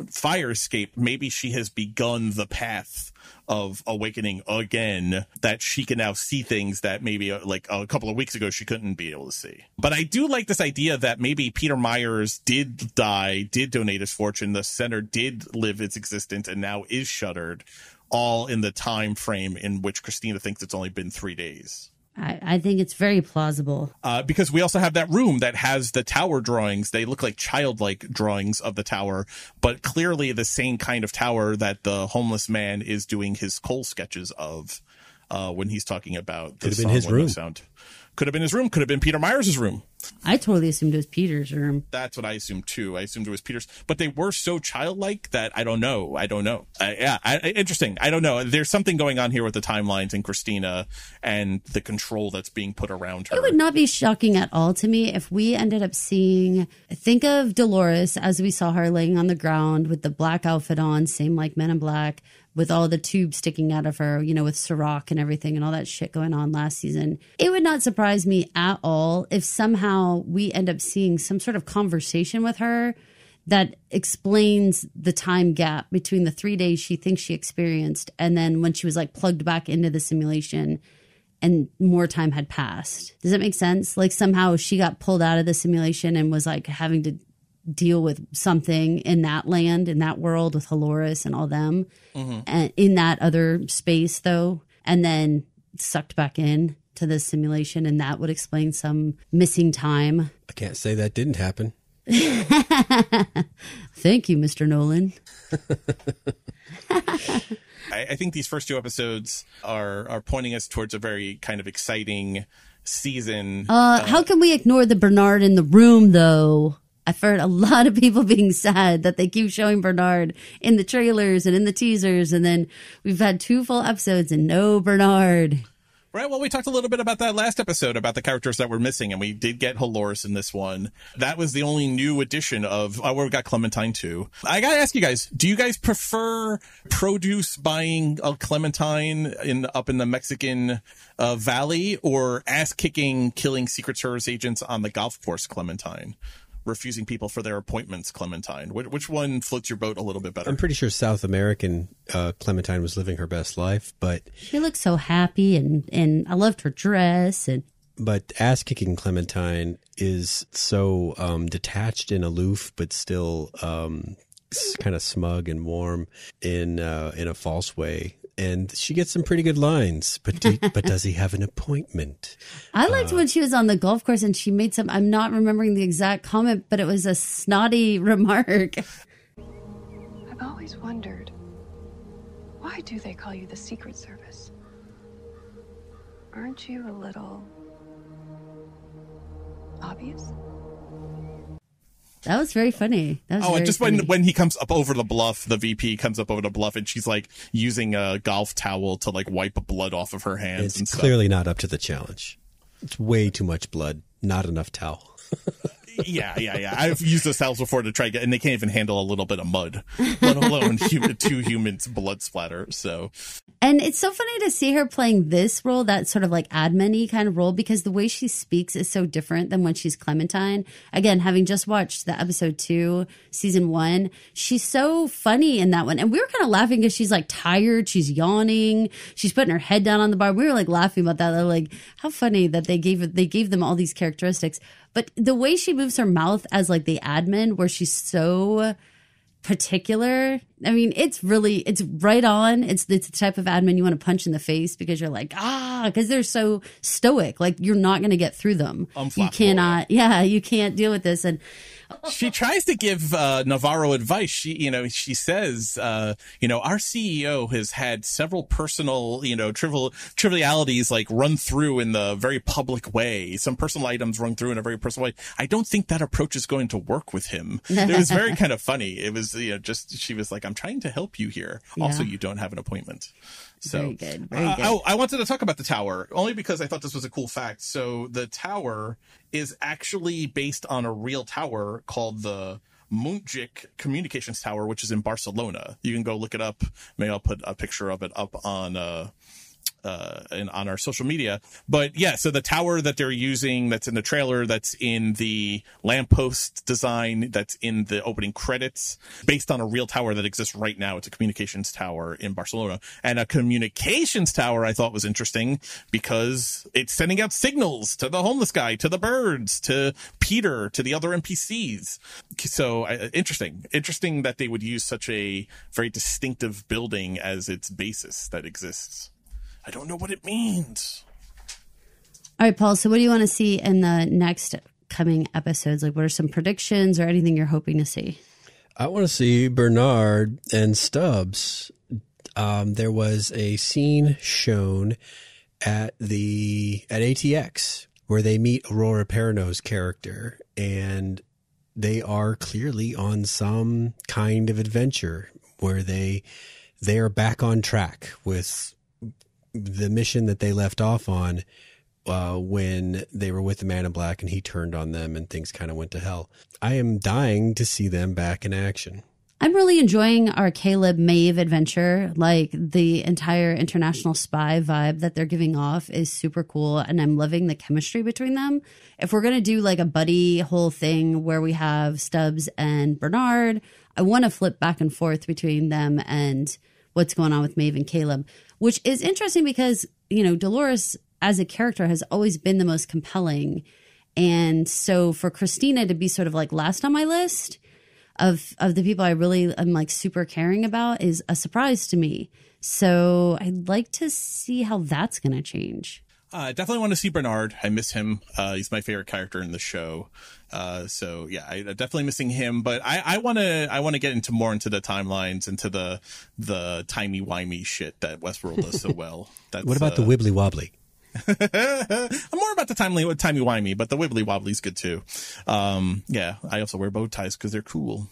fire escape, maybe she has begun the path of awakening again, that she can now see things that maybe like a couple of weeks ago she couldn't be able to see. But I do like this idea that maybe Peter Myers did die, did donate his fortune, the center did live its existence and now is shuttered, all in the time frame in which Christina thinks it's only been 3 days. I think it's very plausible. Because we also have that room that has the tower drawings. They look like childlike drawings of the tower, but clearly the same kind of tower that the homeless man is doing his coal sketches of when he's talking about the Could have been his room. Sound. Could have been his room. Could have been Peter Myers' room. I totally assumed it was Peter's room. That's what I assumed too. I assumed it was Peter's, but they were so childlike that I don't know. Interesting. I don't know. There's something going on here with the timelines and Christina and the control that's being put around her. It would not be shocking at all to me if we ended up seeing, think of Dolores as we saw her laying on the ground with the black outfit on, same like Men in Black, with all the tubes sticking out of her, with Ciroc and everything and all that shit going on last season. It would not surprise me at all if somehow we end up seeing some sort of conversation with her that explains the time gap between the 3 days she thinks she experienced and then when she was like plugged back into the simulation and more time had passed. Does that make sense? Like somehow she got pulled out of the simulation and was like having to deal with something in that land, in that world with Halores and all them, and in that other space though, and then sucked back in to the simulation, and that would explain some missing time. I can't say that didn't happen. Thank you, Mr. Nolan. I think these first two episodes are pointing us towards a very kind of exciting season. How can we ignore the Bernard in the room, though? I've heard a lot of people being sad that they keep showing Bernard in the trailers and in the teasers, and then we've had 2 full episodes and no Bernard. Right. Well, we talked a little bit about that last episode about the characters that were missing, and we did get Halores in this one. That was the only new addition of where we got Clementine too. I got to ask you guys, do you guys prefer produce buying a Clementine up in the Mexican valley, or ass kicking, killing Secret Service agents on the golf course Clementine? Refusing people for their appointments Clementine. Which one floats your boat a little bit better? I'm pretty sure South American Clementine was living her best life, but she looked so happy, and I loved her dress. But ass-kicking Clementine is so detached and aloof, but still kind of smug and warm in a false way. And she gets some pretty good lines, but does he have an appointment? I liked when she was on the golf course and she made some, I'm not remembering the exact comment, but it was a snotty remark. I've always wondered, why do they call you the Secret Service? Aren't you a little obvious? That was very funny. That was and just funny. When he comes up over the bluff, the VP comes up over the bluff, and she's like using a golf towel to like wipe blood off of her hands. It's clearly not up to the challenge. It's way too much blood, not enough towel. Yeah. I've used those towels before to try to get, and they can't even handle a little bit of mud, let alone 2 humans' blood splatter. So, and it's so funny to see her playing this role, that sort of like admin-y kind of role, because the way she speaks is so different than when she's Clementine. Again, having just watched the episode 2, season 1, she's so funny in that one, and we were kind of laughing because she's like tired, she's yawning, she's putting her head down on the bar. We were like laughing about that. They're like, how funny that they gave them all these characteristics. But the way she moves her mouth as like the admin, where she's so particular, I mean, it's right on. It's the type of admin you want to punch in the face because you're like, because they're so stoic. Like, you're not going to get through them. You cannot. Yeah, you can't deal with this. And she tries to give Navarro advice. She says, our CEO has had several personal, trivialities like run through in the very public way. Some personal items run through in a very personal way. I don't think that approach is going to work with him. It was very kind of funny. It was, she was like, I'm trying to help you here. Yeah. Also, you don't have an appointment. So very good. Very good. I wanted to talk about the tower only because I thought this was a cool fact. So the tower is actually based on a real tower called the Montjuic Communications Tower, which is in Barcelona. You can go look it up. Maybe I'll put a picture of it up on on our social media. But yeah, so the tower that they're using, that's in the trailer, that's in the lamppost design, that's in the opening credits, based on a real tower that exists right now. It's a communications tower in Barcelona. And a communications tower I thought was interesting because it's sending out signals to the homeless guy, to the birds, to Peter, to the other NPCs. So interesting that they would use such a very distinctive building as its basis that exists. I don't know what it means. All right, Paul, so what do you want to see in the next coming episodes? Like, what are some predictions or anything you're hoping to see? I want to see Bernard and Stubbs. There was a scene shown at ATX where they meet Aurora Perrineau's character, and they are clearly on some kind of adventure where they are back on track with the mission that they left off on when they were with the Man in Black and he turned on them and things kind of went to hell. I am dying to see them back in action. I'm really enjoying our Caleb Maeve adventure. Like, the entire international spy vibe that they're giving off is super cool, and I'm loving the chemistry between them. If we're going to do like a buddy whole thing where we have Stubbs and Bernard, I want to flip back and forth between them and what's going on with Maeve and Caleb, which is interesting because, Dolores as a character has always been the most compelling. And so for Christina to be sort of like last on my list of the people I really am like super caring about is a surprise to me. So I'd like to see how that's going to change. I definitely want to see Bernard. I miss him. He's my favorite character in the show. So yeah, I'm definitely missing him, but I want to get into more into the timelines, into the timey-wimey shit that Westworld does so well. What about the wibbly wobbly? I'm more about the timey-wimey, but the wibbly wobbly's good too. Yeah, I also wear bow ties because they're cool.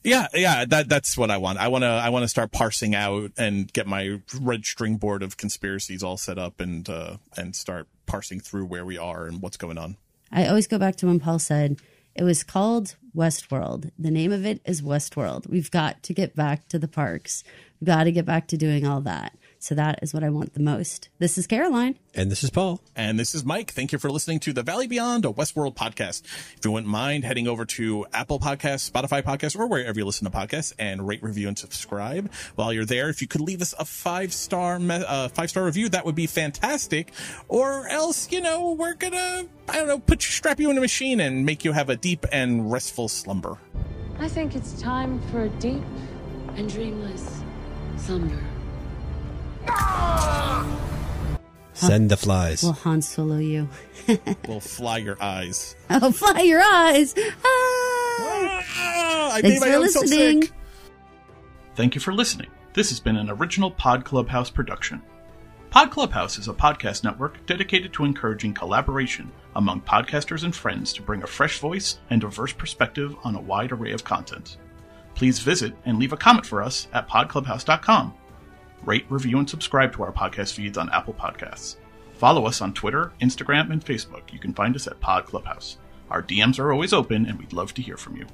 Yeah, that's what I want. I want to start parsing out and get my red string board of conspiracies all set up and start parsing through where we are and what's going on. I always go back to when Paul said it was called Westworld. The name of it is Westworld. We've got to get back to the parks. We've got to get back to doing all that. So that is what I want the most. This is Caroline. And this is Paul. And this is Mike. Thank you for listening to the Valley Beyond, a Westworld podcast. If you wouldn't mind heading over to Apple Podcasts, Spotify Podcasts, or wherever you listen to podcasts and rate, review, and subscribe. While you're there, if you could leave us a 5-star review, that would be fantastic. Or else, we're gonna, strap you in a machine and make you have a deep and restful slumber. I think it's time for a deep and dreamless slumber. Send the flies. We'll Han Solo you. We'll fly your eyes. Oh, fly your eyes. Thanks for listening. So sick. Thank you for listening. This has been an original Pod Clubhouse production. Pod Clubhouse is a podcast network dedicated to encouraging collaboration among podcasters and friends to bring a fresh voice and diverse perspective on a wide array of content. Please visit and leave a comment for us at podclubhouse.com. Rate, review, and subscribe to our podcast feeds on Apple Podcasts. Follow us on Twitter, Instagram, and Facebook. You can find us at Pod Clubhouse. Our DMs are always open, and we'd love to hear from you.